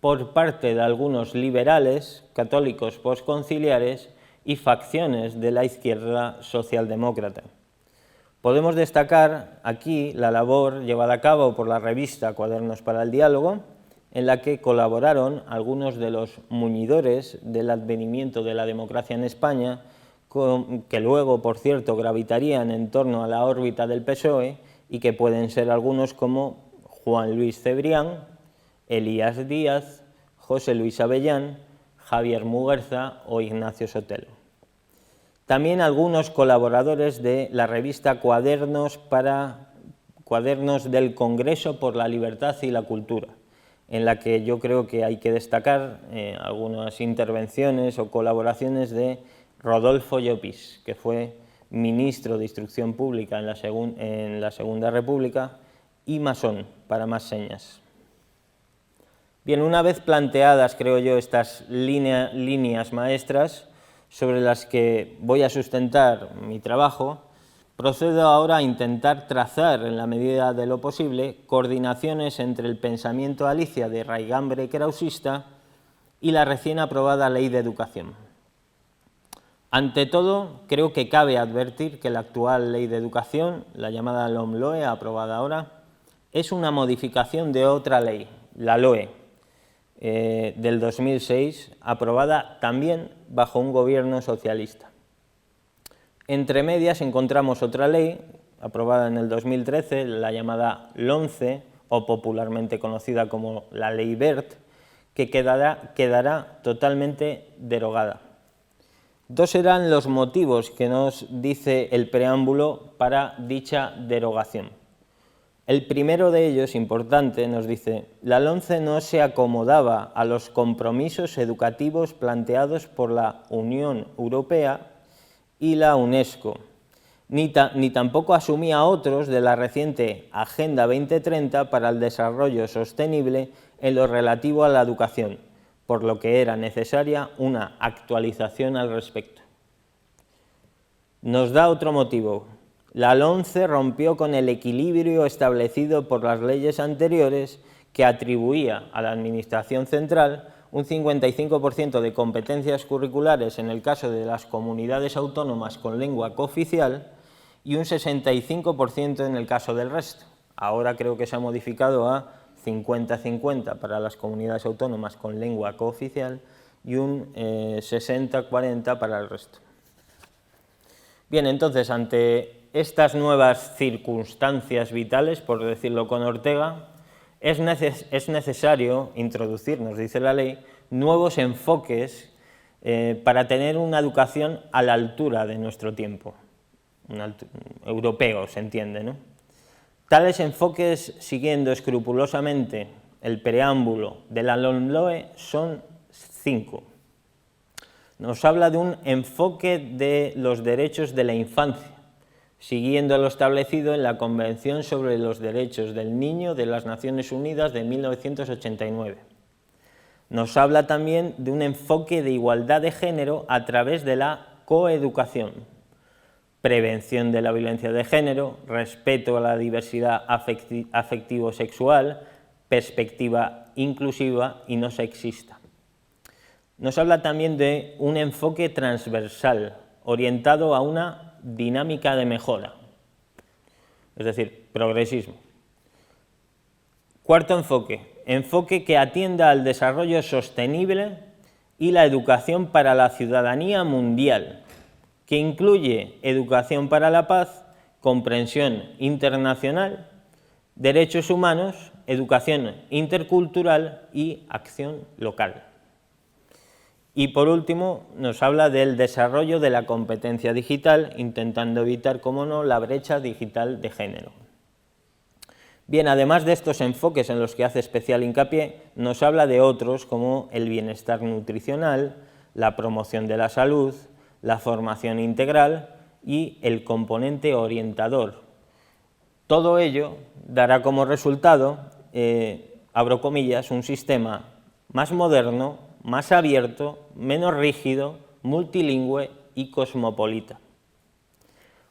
por parte de algunos liberales, católicos postconciliares y facciones de la izquierda socialdemócrata. Podemos destacar aquí la labor llevada a cabo por la revista Cuadernos para el Diálogo, en la que colaboraron algunos de los muñidores del advenimiento de la democracia en España, que luego, por cierto, gravitarían en torno a la órbita del PSOE y que pueden ser algunos como Juan Luis Cebrián, Elías Díaz, José Luis Avellán, Javier Muguerza o Ignacio Sotelo. También algunos colaboradores de la revista Cuadernos del Congreso por la Libertad y la Cultura, en la que yo creo que hay que destacar algunas intervenciones o colaboraciones de Rodolfo Llopis, que fue ministro de Instrucción Pública en la Segunda República y masón, para más señas. Bien, una vez planteadas, creo yo, estas líneas maestras sobre las que voy a sustentar mi trabajo, procedo ahora a intentar trazar, en la medida de lo posible, coordinaciones entre el pensamiento Alicia de raigambre krausista y la recién aprobada Ley de Educación. Ante todo, creo que cabe advertir que la actual Ley de Educación, la llamada LOMLOE, aprobada ahora, es una modificación de otra ley, la LOE, del 2006, aprobada también bajo un gobierno socialista. Entre medias encontramos otra ley, aprobada en el 2013, la llamada LOMCE, o popularmente conocida como la Ley Wert, que quedará totalmente derogada. Dos serán los motivos que nos dice el preámbulo para dicha derogación. El primero de ellos, importante, nos dice: la LOMCE no se acomodaba a los compromisos educativos planteados por la Unión Europea y la UNESCO, ni tampoco asumía otros de la reciente Agenda 2030 para el Desarrollo Sostenible en lo relativo a la educación, por lo que era necesaria una actualización al respecto. Nos da otro motivo. La LOMCE rompió con el equilibrio establecido por las leyes anteriores que atribuía a la Administración central un 55% de competencias curriculares en el caso de las comunidades autónomas con lengua cooficial y un 65% en el caso del resto. Ahora creo que se ha modificado a 50-50 para las comunidades autónomas con lengua cooficial y un 60-40 para el resto. Bien, entonces, ante estas nuevas circunstancias vitales, por decirlo con Ortega, es necesario introducir, nos dice la ley, nuevos enfoques para tener una educación a la altura de nuestro tiempo, europeo, se entiende, ¿no? Tales enfoques, siguiendo escrupulosamente el preámbulo de la LOMLOE, son 5. Nos habla de un enfoque de los derechos de la infancia, siguiendo lo establecido en la Convención sobre los Derechos del Niño de las Naciones Unidas de 1989. Nos habla también de un enfoque de igualdad de género a través de la coeducación, prevención de la violencia de género, respeto a la diversidad afectivo-sexual, perspectiva inclusiva y no sexista. Nos habla también de un enfoque transversal, orientado a una dinámica de mejora, es decir, progresismo. Cuarto enfoque que atienda al desarrollo sostenible y la educación para la ciudadanía mundial, que incluye educación para la paz, comprensión internacional, derechos humanos, educación intercultural y acción local. Y por último, nos habla del desarrollo de la competencia digital, intentando evitar, como no, la brecha digital de género. Bien, además de estos enfoques en los que hace especial hincapié, nos habla de otros como el bienestar nutricional, la promoción de la salud, la formación integral y el componente orientador. Todo ello dará como resultado, abro comillas, un sistema más moderno, más abierto, menos rígido, multilingüe y cosmopolita.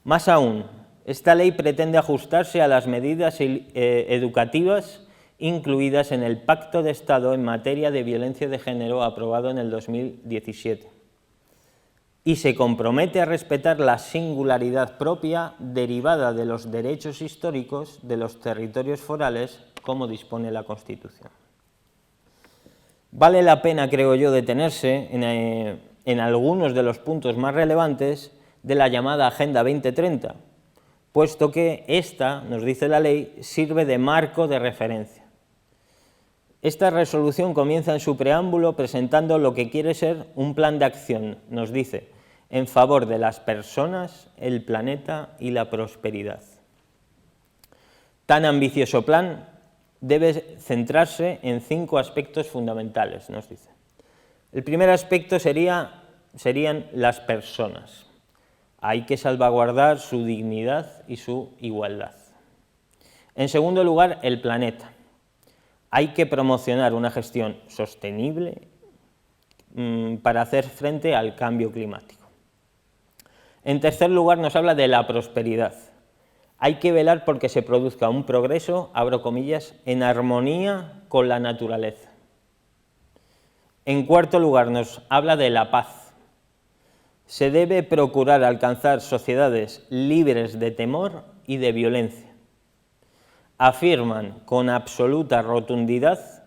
Más aún, esta ley pretende ajustarse a las medidas educativas incluidas en el Pacto de Estado en materia de violencia de género aprobado en el 2017 y se compromete a respetar la singularidad propia derivada de los derechos históricos de los territorios forales, como dispone la Constitución. Vale la pena, creo yo, detenerse en algunos de los puntos más relevantes de la llamada Agenda 2030, puesto que esta, nos dice la ley, sirve de marco de referencia. Esta resolución comienza en su preámbulo presentando lo que quiere ser un plan de acción, nos dice, en favor de las personas, el planeta y la prosperidad. Tan ambicioso plan debe centrarse en 5 aspectos fundamentales, nos dice. El primer aspecto sería serían las personas. Hay que salvaguardar su dignidad y su igualdad. En segundo lugar, el planeta. Hay que promocionar una gestión sostenible para hacer frente al cambio climático. En tercer lugar, nos habla de la prosperidad. Hay que velar porque se produzca un progreso, abro comillas, en armonía con la naturaleza. En cuarto lugar, nos habla de la paz. Se debe procurar alcanzar sociedades libres de temor y de violencia. Afirman con absoluta rotundidad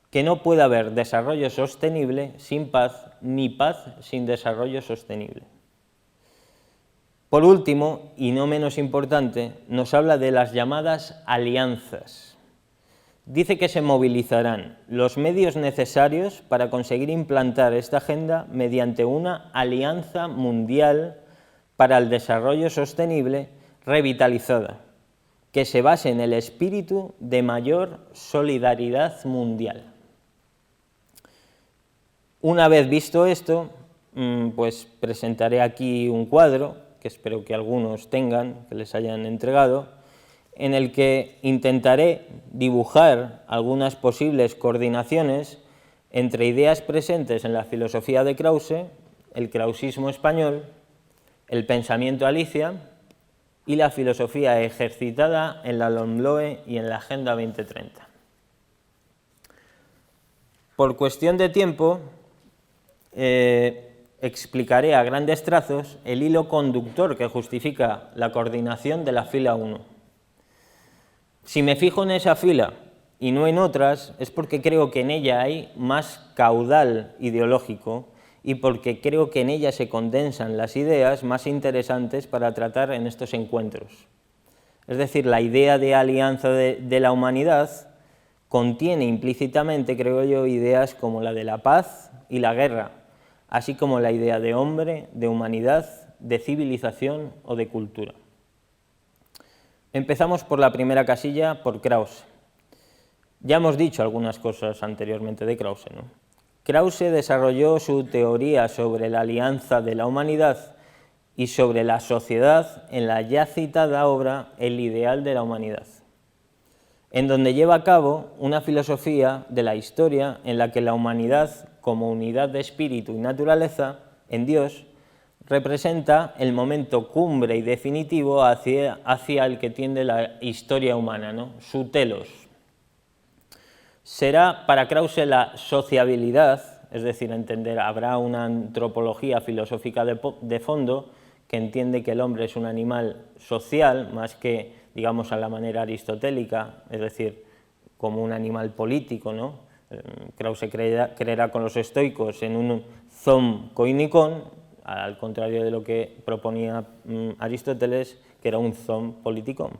que no puede haber desarrollo sostenible sin paz, ni paz sin desarrollo sostenible. Por último, y no menos importante, nos habla de las llamadas alianzas. Dice que se movilizarán los medios necesarios para conseguir implantar esta agenda mediante una alianza mundial para el desarrollo sostenible revitalizada, que se base en el espíritu de mayor solidaridad mundial. Una vez visto esto, pues presentaré aquí un cuadro, que espero que algunos tengan, que les hayan entregado, en el que intentaré dibujar algunas posibles coordinaciones entre ideas presentes en la filosofía de Krause, el krausismo español, el pensamiento Alicia y la filosofía ejercitada en la LOMLOE y en la Agenda 2030. Por cuestión de tiempo, explicaré a grandes trazos el hilo conductor que justifica la coordinación de la fila 1. Si me fijo en esa fila y no en otras, es porque creo que en ella hay más caudal ideológico y porque creo que en ella se condensan las ideas más interesantes para tratar en estos encuentros. Es decir, la idea de alianza de la humanidad contiene implícitamente, creo yo, ideas como la de la paz y la guerra, así como la idea de hombre, de humanidad, de civilización o de cultura. Empezamos por la primera casilla, por Krause. Ya hemos dicho algunas cosas anteriormente de Krause, ¿no? Krause desarrolló su teoría sobre la alianza de la humanidad y sobre la sociedad en la ya citada obra El ideal de la humanidad, en donde lleva a cabo una filosofía de la historia en la que la humanidad, como unidad de espíritu y naturaleza en Dios, representa el momento cumbre y definitivo hacia el que tiende la historia humana, ¿no? Su telos. Será para Krause la sociabilidad, es decir, habrá una antropología filosófica de fondo que entiende que el hombre es un animal social, más que, digamos, a la manera aristotélica, es decir, como un animal político, ¿no? Krause creerá con los estoicos en un zoon koinikon, al contrario de lo que proponía Aristóteles, que era un zoon politikon.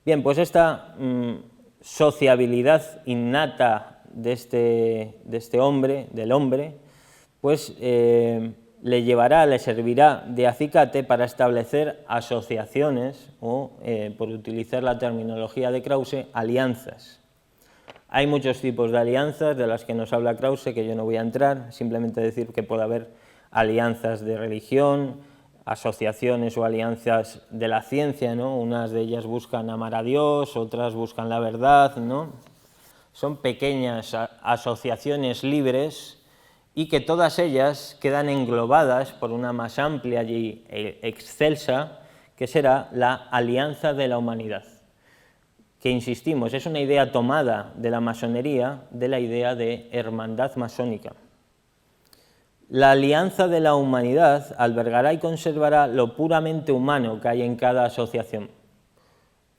Bien, pues esta sociabilidad innata de este hombre, del hombre, pues le servirá de acicate para establecer asociaciones o, por utilizar la terminología de Krause, alianzas. Hay muchos tipos de alianzas de las que nos habla Krause, que yo no voy a entrar, simplemente decir que puede haber alianzas de religión, asociaciones o alianzas de la ciencia, ¿no? Unas de ellas buscan amar a Dios, otras buscan la verdad, ¿no? Son pequeñas asociaciones libres y que todas ellas quedan englobadas por una más amplia y excelsa, que será la alianza de la humanidad, que, insistimos, es una idea tomada de la masonería, de la idea de hermandad masónica. La alianza de la humanidad albergará y conservará lo puramente humano que hay en cada asociación,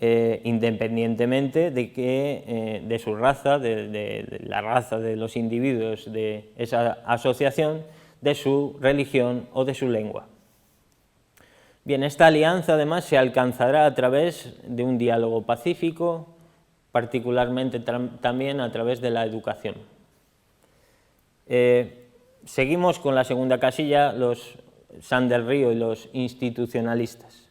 independientemente de su raza, de la raza de los individuos de esa asociación, de su religión o de su lengua. Bien, esta alianza además se alcanzará a través de un diálogo pacífico, particularmente también a través de la educación. Seguimos con la segunda casilla, los San del Río y los institucionalistas.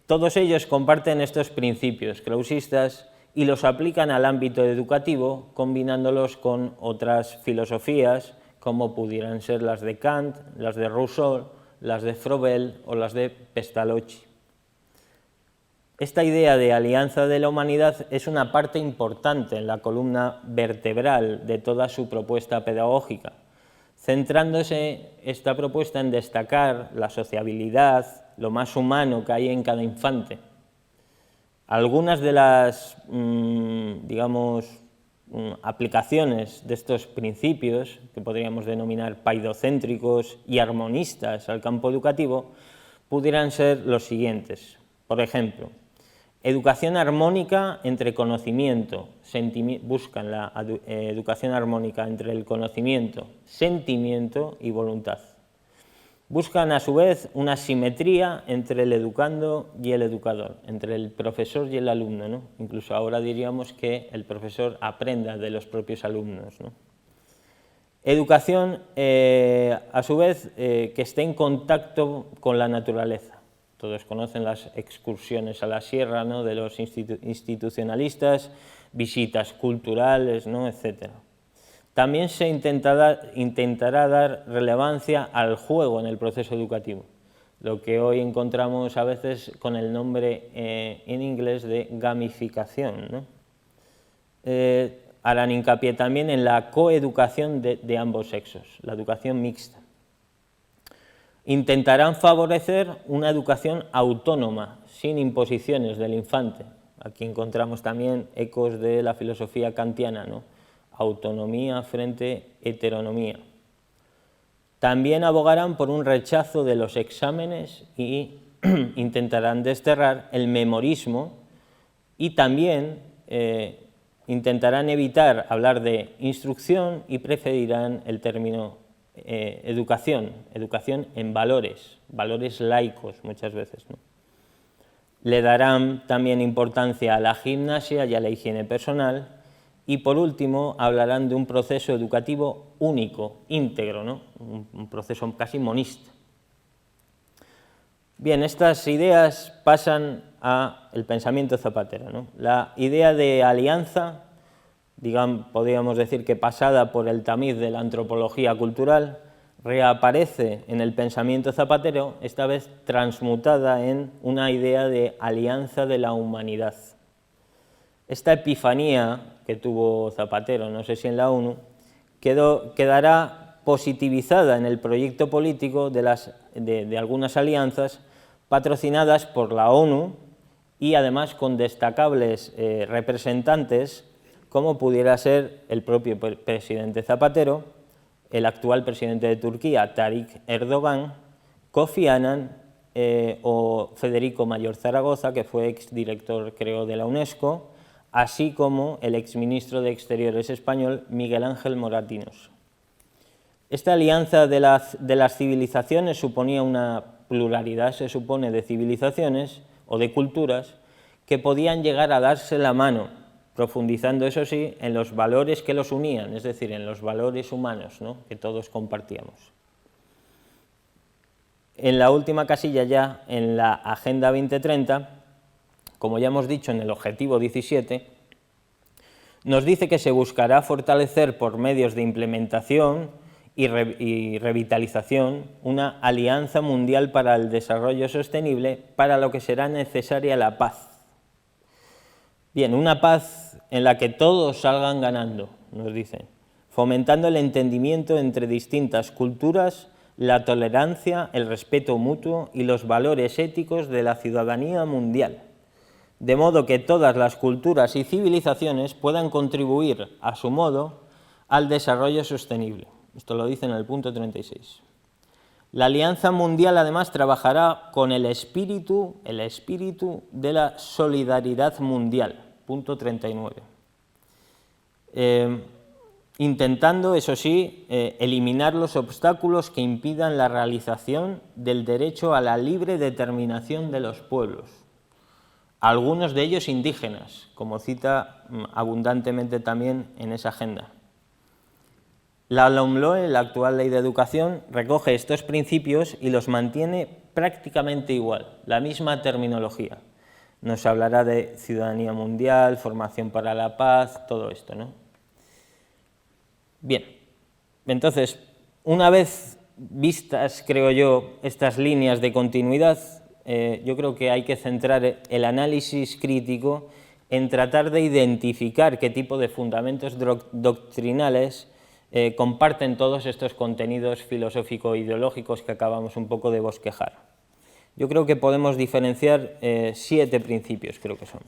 Todos ellos comparten estos principios krausistas y los aplican al ámbito educativo, combinándolos con otras filosofías, como pudieran ser las de Kant, las de Rousseau, las de Froebel o las de Pestalozzi. Esta idea de alianza de la humanidad es una parte importante en la columna vertebral de toda su propuesta pedagógica, centrándose esta propuesta en destacar la sociabilidad, lo más humano que hay en cada infante. Algunas de las, aplicaciones de estos principios, que podríamos denominar paidocéntricos y armonistas al campo educativo, pudieran ser los siguientes. Por ejemplo, educación armónica entre conocimiento, buscan la educación armónica entre el conocimiento, sentimiento y voluntad. Buscan a su vez una simetría entre el educando y el educador, entre el profesor y el alumno, ¿no? Incluso ahora diríamos que el profesor aprenda de los propios alumnos, ¿no? Educación, a su vez, que esté en contacto con la naturaleza. Todos conocen las excursiones a la sierra, ¿no?, de los institucionalistas, visitas culturales, ¿no?, etc. También se intentará dar relevancia al juego en el proceso educativo, lo que hoy encontramos a veces con el nombre en inglés de gamificación, ¿no? Harán hincapié también en la coeducación de ambos sexos, la educación mixta. Intentarán favorecer una educación autónoma, sin imposiciones del infante. Aquí encontramos también ecos de la filosofía kantiana, ¿no? Autonomía frente a heteronomía. También abogarán por un rechazo de los exámenes y intentarán desterrar el memorismo y también intentarán evitar hablar de instrucción y preferirán el término educación en valores laicos muchas veces, ¿no? Le darán también importancia a la gimnasia y a la higiene personal. Y por último, hablarán de un proceso educativo único, íntegro, ¿no? Un proceso casi monista. Bien, estas ideas pasan al pensamiento zapatero, ¿no? La idea de alianza, podríamos decir que pasada por el tamiz de la antropología cultural, reaparece en el pensamiento zapatero, esta vez transmutada en una idea de alianza de la humanidad. Esta epifanía que tuvo Zapatero, no sé si en la ONU, quedará positivizada en el proyecto político de algunas alianzas patrocinadas por la ONU y además con destacables representantes como pudiera ser el propio presidente Zapatero, el actual presidente de Turquía, Tayyip Erdogan, Kofi Annan o Federico Mayor Zaragoza, que fue exdirector, creo, de la UNESCO, así como el exministro de Exteriores español, Miguel Ángel Moratinos. Esta alianza de las civilizaciones suponía una pluralidad, se supone, de civilizaciones o de culturas que podían llegar a darse la mano, profundizando, eso sí, en los valores que los unían, es decir, en los valores humanos, ¿no?, que todos compartíamos. En la última casilla ya, en la Agenda 2030, como ya hemos dicho en el objetivo 17, nos dice que se buscará fortalecer por medios de implementación y revitalización una alianza mundial para el desarrollo sostenible, para lo que será necesaria la paz. Bien, una paz en la que todos salgan ganando, nos dicen, fomentando el entendimiento entre distintas culturas, la tolerancia, el respeto mutuo y los valores éticos de la ciudadanía mundial, de modo que todas las culturas y civilizaciones puedan contribuir a su modo al desarrollo sostenible. Esto lo dice en el punto 36. La Alianza Mundial además trabajará con el espíritu de la solidaridad mundial, punto 39. Intentando, eso sí, eliminar los obstáculos que impidan la realización del derecho a la libre determinación de los pueblos, algunos de ellos indígenas, como cita abundantemente también en esa agenda. La LOMLOE, la actual Ley de Educación, recoge estos principios y los mantiene prácticamente igual, la misma terminología. Nos hablará de ciudadanía mundial, formación para la paz, todo esto, ¿no? Bien, entonces, Una vez vistas, creo yo, estas líneas de continuidad, yo creo que hay que centrar el análisis crítico en tratar de identificar qué tipo de fundamentos doctrinales comparten todos estos contenidos filosófico-ideológicos que acabamos un poco de bosquejar. Yo creo que podemos diferenciar 7 principios, creo que son.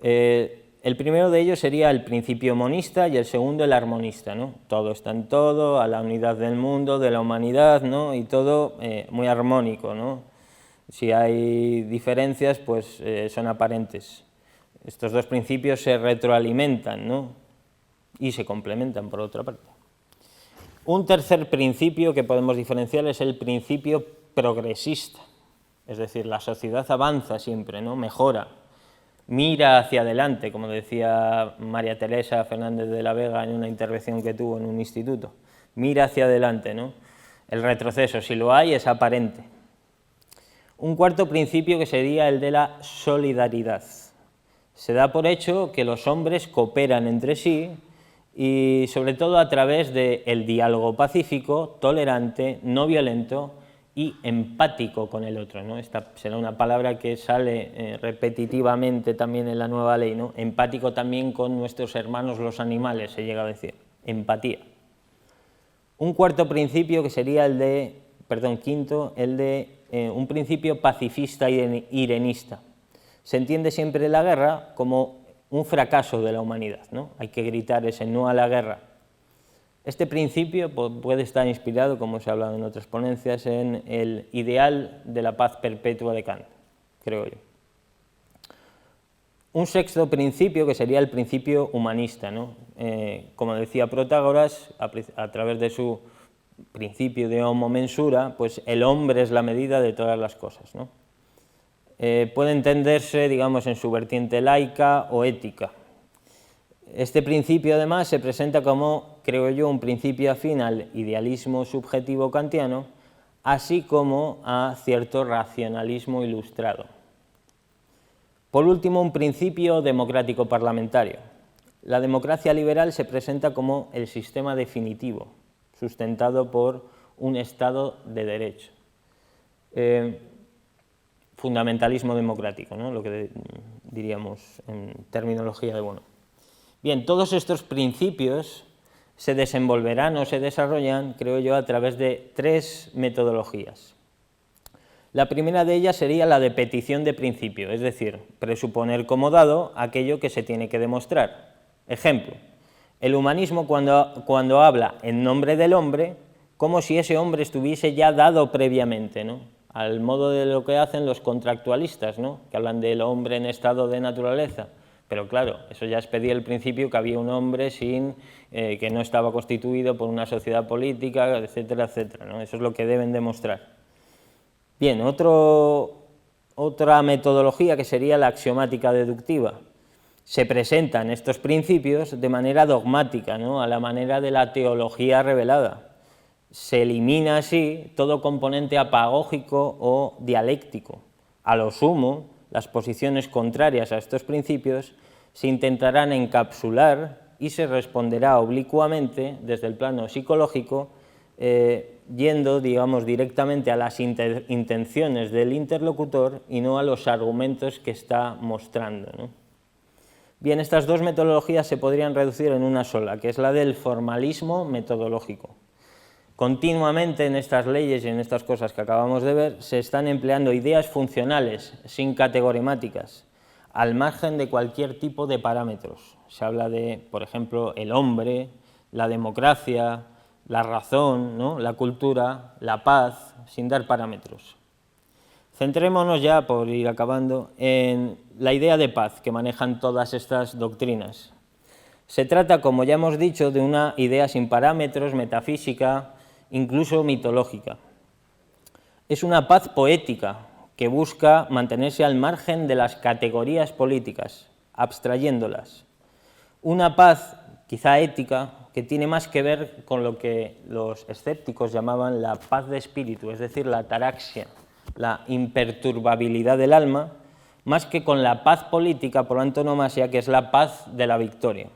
El primero de ellos sería el principio monista y el segundo el armonista, ¿no? Todo está en todo, a la unidad del mundo, de la humanidad, ¿no? Y todo muy armónico, ¿no? Si hay diferencias, pues son aparentes. Estos dos principios se retroalimentan, ¿no? Y se complementan, por otra parte. Un tercer principio que podemos diferenciar es el principio progresista, es decir, la sociedad avanza siempre, ¿no? Mejora, mira hacia adelante, como decía María Teresa Fernández de la Vega en una intervención que tuvo en un instituto, mira hacia adelante, ¿no? El retroceso, si lo hay, es aparente. Un cuarto principio que sería el de la solidaridad. Se da por hecho que los hombres cooperan entre sí y sobre todo a través del diálogo pacífico, tolerante, no violento y empático con el otro, ¿no? Esta será una palabra que sale repetitivamente también en la nueva ley, ¿no? Empático también con nuestros hermanos los animales, se llega a decir, empatía. Un cuarto principio que sería quinto, el de un principio pacifista e irenista. Se entiende siempre la guerra como un fracaso de la humanidad, ¿no? Hay que gritar ese no a la guerra. Este principio puede estar inspirado, como se ha hablado en otras ponencias, en el ideal de la paz perpetua de Kant, creo yo. Un sexto principio que sería el principio humanista, ¿no? Como decía Protágoras, a través de su principio de homo mensura, pues el hombre es la medida de todas las cosas, ¿no? Puede entenderse, digamos, en su vertiente laica o ética. Este principio, además, se presenta como, creo yo, un principio afín al idealismo subjetivo kantiano, así como a cierto racionalismo ilustrado. Por último, un principio democrático parlamentario. La democracia liberal se presenta como el sistema definitivo, sustentado por un Estado de derecho. Fundamentalismo democrático, ¿no? Lo que diríamos en terminología de Bono. Bien, todos estos principios se desenvolverán o se desarrollan, creo yo, a través de 3 metodologías. La primera de ellas sería la de petición de principio, es decir, presuponer como dado aquello que se tiene que demostrar. Ejemplo, el humanismo cuando habla en nombre del hombre, como si ese hombre estuviese ya dado previamente, ¿no? Al modo de lo que hacen los contractualistas, ¿no? Que hablan del hombre en estado de naturaleza. Pero claro, eso ya es pedir el principio que había un hombre que no estaba constituido por una sociedad política, etcétera, etcétera, ¿no? Eso es lo que deben demostrar. Bien, otra metodología que sería la axiomática deductiva. Se presentan estos principios de manera dogmática, ¿no? A la manera de la teología revelada. Se elimina así todo componente apagógico o dialéctico. A lo sumo, las posiciones contrarias a estos principios se intentarán encapsular y se responderá oblicuamente desde el plano psicológico, yendo, digamos, directamente a las intenciones del interlocutor y no a los argumentos que está mostrando, ¿no? Bien, estas dos metodologías se podrían reducir en una sola, que es la del formalismo metodológico. Continuamente en estas leyes y en estas cosas que acabamos de ver se están empleando ideas funcionales, sin categorimáticas, al margen de cualquier tipo de parámetros. Se habla de, por ejemplo, el hombre, la democracia, la razón, ¿no? La cultura, la paz, sin dar parámetros. Centrémonos ya, por ir acabando, en la idea de paz que manejan todas estas doctrinas. Se trata, como ya hemos dicho, de una idea sin parámetros, metafísica, incluso mitológica. Es una paz poética que busca mantenerse al margen de las categorías políticas, abstrayéndolas. Una paz, quizá ética, que tiene más que ver con lo que los escépticos llamaban la paz de espíritu, es decir, la ataraxia, la imperturbabilidad del alma, más que con la paz política por antonomasia, que es la paz de la victoria.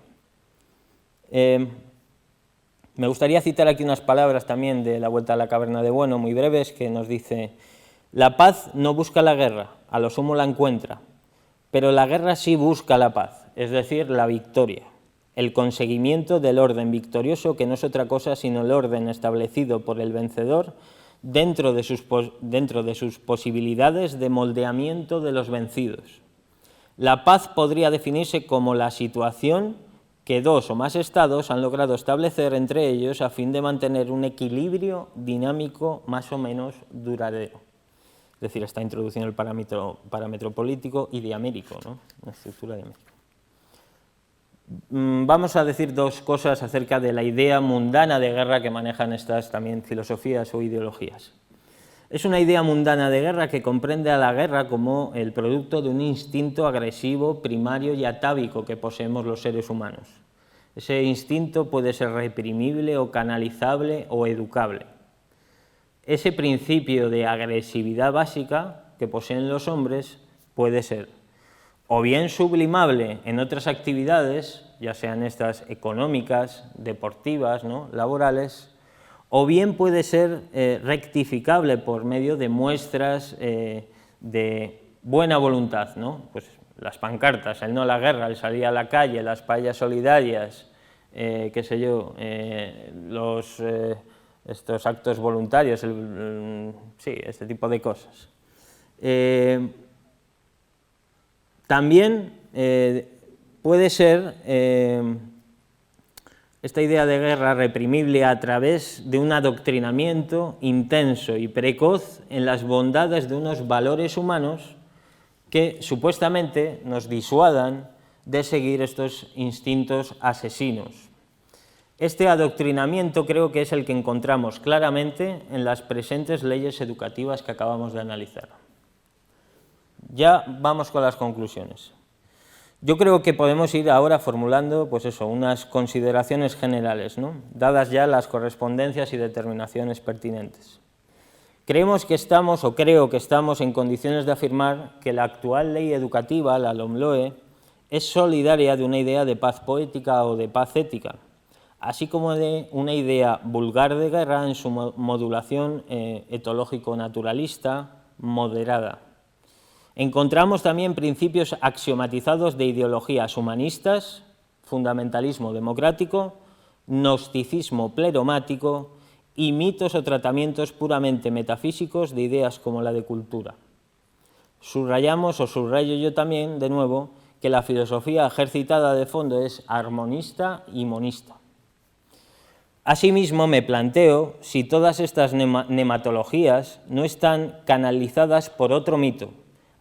Me gustaría citar aquí unas palabras también de La vuelta a la caverna de Bueno, muy breves, que nos dice: la paz no busca la guerra, a lo sumo la encuentra, pero la guerra sí busca la paz, es decir, la victoria, el conseguimiento del orden victorioso, que no es otra cosa sino el orden establecido por el vencedor dentro de sus posibilidades de moldeamiento de los vencidos. La paz podría definirse como la situación que dos o más estados han logrado establecer entre ellos a fin de mantener un equilibrio dinámico más o menos duradero. Es decir, está introduciendo el parámetro político y diamérico, ¿no? La estructura diamérica. Vamos a decir dos cosas acerca de la idea mundana de guerra que manejan estas también filosofías o ideologías. Es una idea mundana de guerra que comprende a la guerra como el producto de un instinto agresivo, primario y atávico que poseemos los seres humanos. Ese instinto puede ser reprimible o canalizable o educable. Ese principio de agresividad básica que poseen los hombres puede ser o bien sublimable en otras actividades, ya sean estas económicas, deportivas, ¿no?, laborales, o bien puede ser rectificable por medio de muestras de buena voluntad, ¿no? Pues las pancartas, el no a la guerra, el salir a la calle, las paellas solidarias, qué sé yo, estos actos voluntarios, sí, este tipo de cosas. También puede ser esta idea de guerra reprimible a través de un adoctrinamiento intenso y precoz en las bondades de unos valores humanos que supuestamente nos disuadan de seguir estos instintos asesinos. Este adoctrinamiento creo que es el que encontramos claramente en las presentes leyes educativas que acabamos de analizar. Ya vamos con las conclusiones. Yo creo que podemos ir ahora formulando, pues eso, unas consideraciones generales, ¿no?, dadas ya las correspondencias y determinaciones pertinentes. Creemos que estamos, o creo que estamos, en condiciones de afirmar que la actual ley educativa, la LOMLOE, es solidaria de una idea de paz poética o de paz ética, así como de una idea vulgar de guerra en su modulación etológico-naturalista moderada. Encontramos también principios axiomatizados de ideologías humanistas, fundamentalismo democrático, gnosticismo pleromático y mitos o tratamientos puramente metafísicos de ideas como la de cultura. Subrayamos, o subrayo yo también, de nuevo, que la filosofía ejercitada de fondo es armonista y monista. Asimismo, me planteo si todas estas nematologías no están canalizadas por otro mito,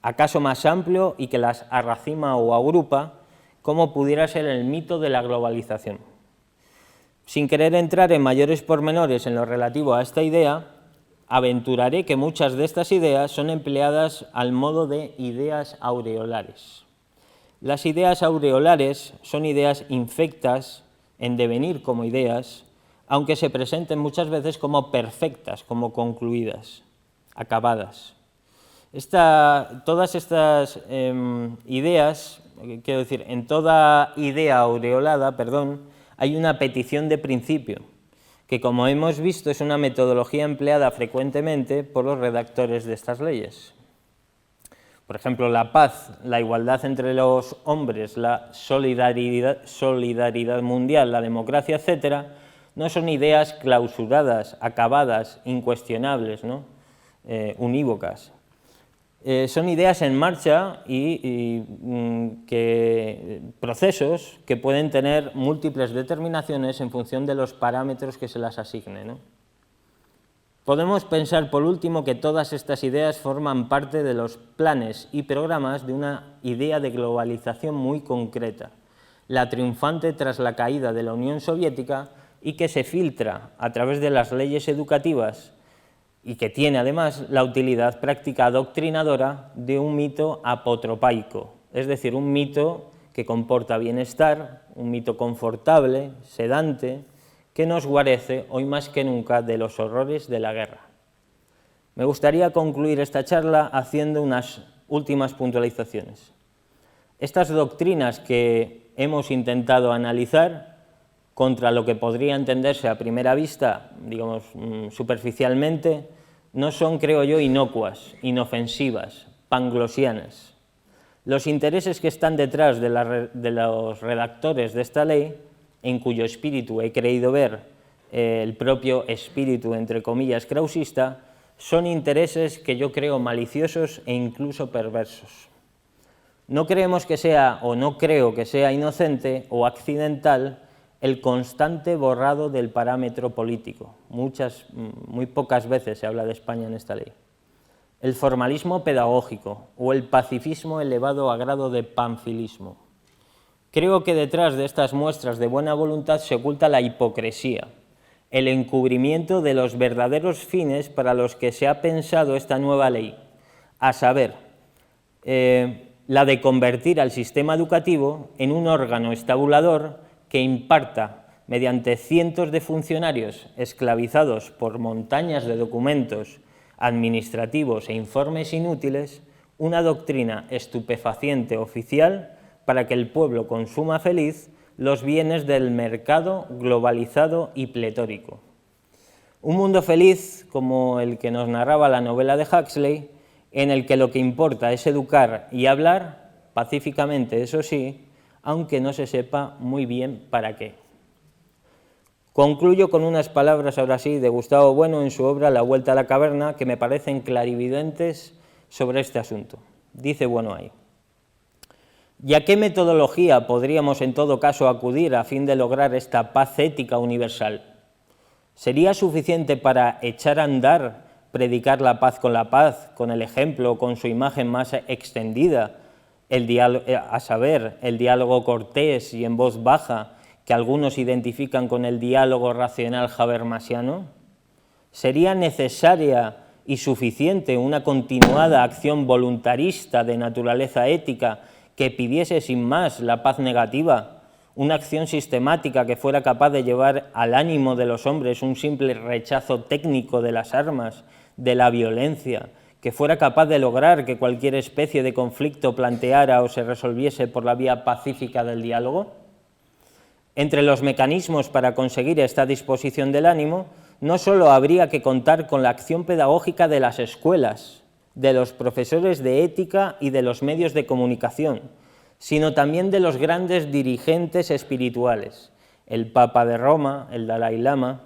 acaso más amplio y que las arracima o agrupa, como pudiera ser el mito de la globalización. Sin querer entrar en mayores pormenores en lo relativo a esta idea, aventuraré que muchas de estas ideas son empleadas al modo de ideas aureolares. Las ideas aureolares son ideas infectas en devenir como ideas, aunque se presenten muchas veces como perfectas, como concluidas, acabadas. Todas estas ideas, quiero decir, en toda idea aureolada, hay una petición de principio, que como hemos visto es una metodología empleada frecuentemente por los redactores de estas leyes. Por ejemplo, la paz, la igualdad entre los hombres, la solidaridad mundial, la democracia, etcétera, no son ideas clausuradas, acabadas, incuestionables, ¿no?, unívocas. Son ideas en marcha y procesos que pueden tener múltiples determinaciones en función de los parámetros que se las asigne, ¿no? Podemos pensar, por último, que todas estas ideas forman parte de los planes y programas de una idea de globalización muy concreta, la triunfante tras la caída de la Unión Soviética y que se filtra a través de las leyes educativas y que tiene además la utilidad práctica adoctrinadora de un mito apotropaico, es decir, un mito que comporta bienestar, un mito confortable, sedante, que nos guarece hoy más que nunca de los horrores de la guerra. Me gustaría concluir esta charla haciendo unas últimas puntualizaciones. Estas doctrinas que hemos intentado analizar contra lo que podría entenderse a primera vista, digamos, superficialmente, no son, creo yo, inocuas, inofensivas, panglosianas. Los intereses que están detrás de los redactores de esta ley, en cuyo espíritu he creído ver el propio espíritu, entre comillas, krausista, son intereses que yo creo maliciosos e incluso perversos. No creemos que sea, o no creo que sea inocente o accidental el constante borrado del parámetro político. Muy pocas veces se habla de España en esta ley. El formalismo pedagógico o el pacifismo elevado a grado de panfilismo. Creo que detrás de estas muestras de buena voluntad se oculta la hipocresía, el encubrimiento de los verdaderos fines para los que se ha pensado esta nueva ley, a saber, la de convertir al sistema educativo en un órgano estabulador que imparta, mediante cientos de funcionarios esclavizados por montañas de documentos administrativos e informes inútiles, una doctrina estupefaciente oficial para que el pueblo consuma feliz los bienes del mercado globalizado y pletórico. Un mundo feliz como el que nos narraba la novela de Huxley, en el que lo que importa es educar y hablar, pacíficamente, eso sí, aunque no se sepa muy bien para qué. Concluyo con unas palabras, ahora sí, de Gustavo Bueno en su obra La vuelta a la caverna, que me parecen clarividentes sobre este asunto. Dice Bueno ahí: ¿y a qué metodología podríamos en todo caso acudir a fin de lograr esta paz ética universal? ¿Sería suficiente para echar a andar, predicar la paz, con el ejemplo, con su imagen más extendida, a saber, el diálogo cortés y en voz baja, que algunos identifican con el diálogo racional habermasiano? ¿Sería necesaria y suficiente una continuada acción voluntarista de naturaleza ética que pidiese sin más la paz negativa, una acción sistemática que fuera capaz de llevar al ánimo de los hombres un simple rechazo técnico de las armas, de la violencia, que fuera capaz de lograr que cualquier especie de conflicto planteara o se resolviese por la vía pacífica del diálogo? Entre los mecanismos para conseguir esta disposición del ánimo, no solo habría que contar con la acción pedagógica de las escuelas, de los profesores de ética y de los medios de comunicación, sino también de los grandes dirigentes espirituales, el Papa de Roma, el Dalai Lama,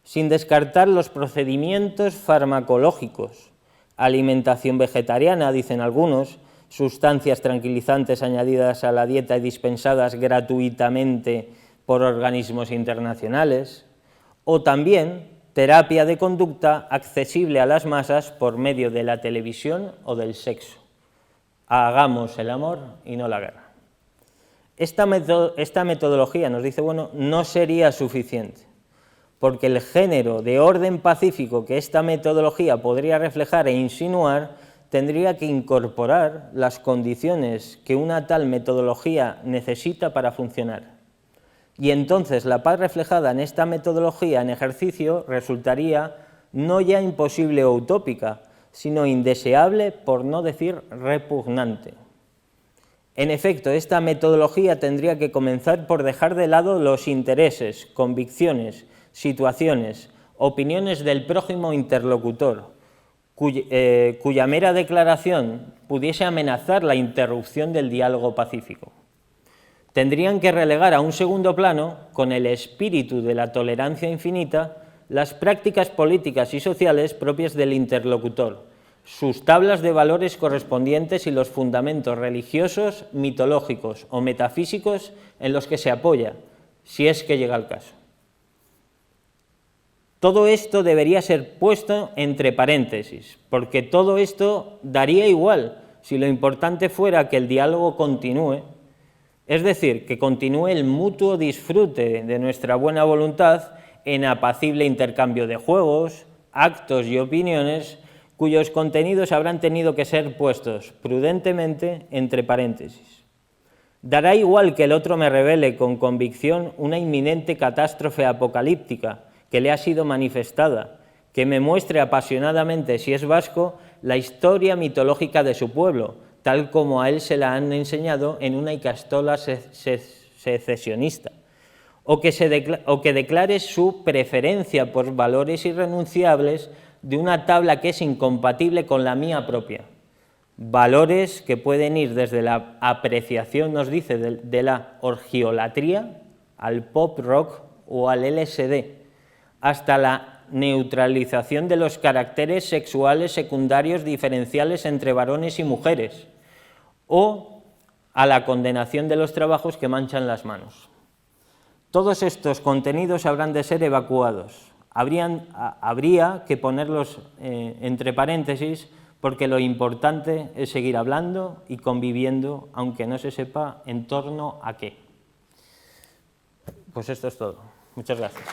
sin descartar los procedimientos farmacológicos, alimentación vegetariana, dicen algunos, sustancias tranquilizantes añadidas a la dieta y dispensadas gratuitamente por organismos internacionales, o también terapia de conducta accesible a las masas por medio de la televisión o del sexo. Hagamos el amor y no la guerra. Esta metodología, nos dice Bueno, no sería suficiente, porque el género de orden pacífico que esta metodología podría reflejar e insinuar tendría que incorporar las condiciones que una tal metodología necesita para funcionar. Y entonces la paz reflejada en esta metodología en ejercicio resultaría no ya imposible o utópica, sino indeseable, por no decir repugnante. En efecto, esta metodología tendría que comenzar por dejar de lado los intereses, convicciones, situaciones, opiniones del prójimo interlocutor, cuya mera declaración pudiese amenazar la interrupción del diálogo pacífico. Tendrían que relegar a un segundo plano, con el espíritu de la tolerancia infinita, las prácticas políticas y sociales propias del interlocutor, sus tablas de valores correspondientes y los fundamentos religiosos, mitológicos o metafísicos en los que se apoya, si es que llega el caso. Todo esto debería ser puesto entre paréntesis, porque todo esto daría igual si lo importante fuera que el diálogo continúe, es decir, que continúe el mutuo disfrute de nuestra buena voluntad en apacible intercambio de juegos, actos y opiniones, cuyos contenidos habrán tenido que ser puestos prudentemente entre paréntesis. Dará igual que el otro me revele con convicción una inminente catástrofe apocalíptica que le ha sido manifestada, que me muestre apasionadamente, si es vasco, la historia mitológica de su pueblo, tal como a él se la han enseñado en una ikastola secesionista, o que declare su preferencia por valores irrenunciables de una tabla que es incompatible con la mía propia. Valores que pueden ir desde la apreciación, nos dice, de la orgiolatría al pop rock o al LSD, hasta la neutralización de los caracteres sexuales secundarios diferenciales entre varones y mujeres, o a la condenación de los trabajos que manchan las manos. Todos estos contenidos habrán de ser evacuados. Habría que ponerlos entre paréntesis, porque lo importante es seguir hablando y conviviendo, aunque no se sepa en torno a qué. Pues esto es todo. Muchas gracias.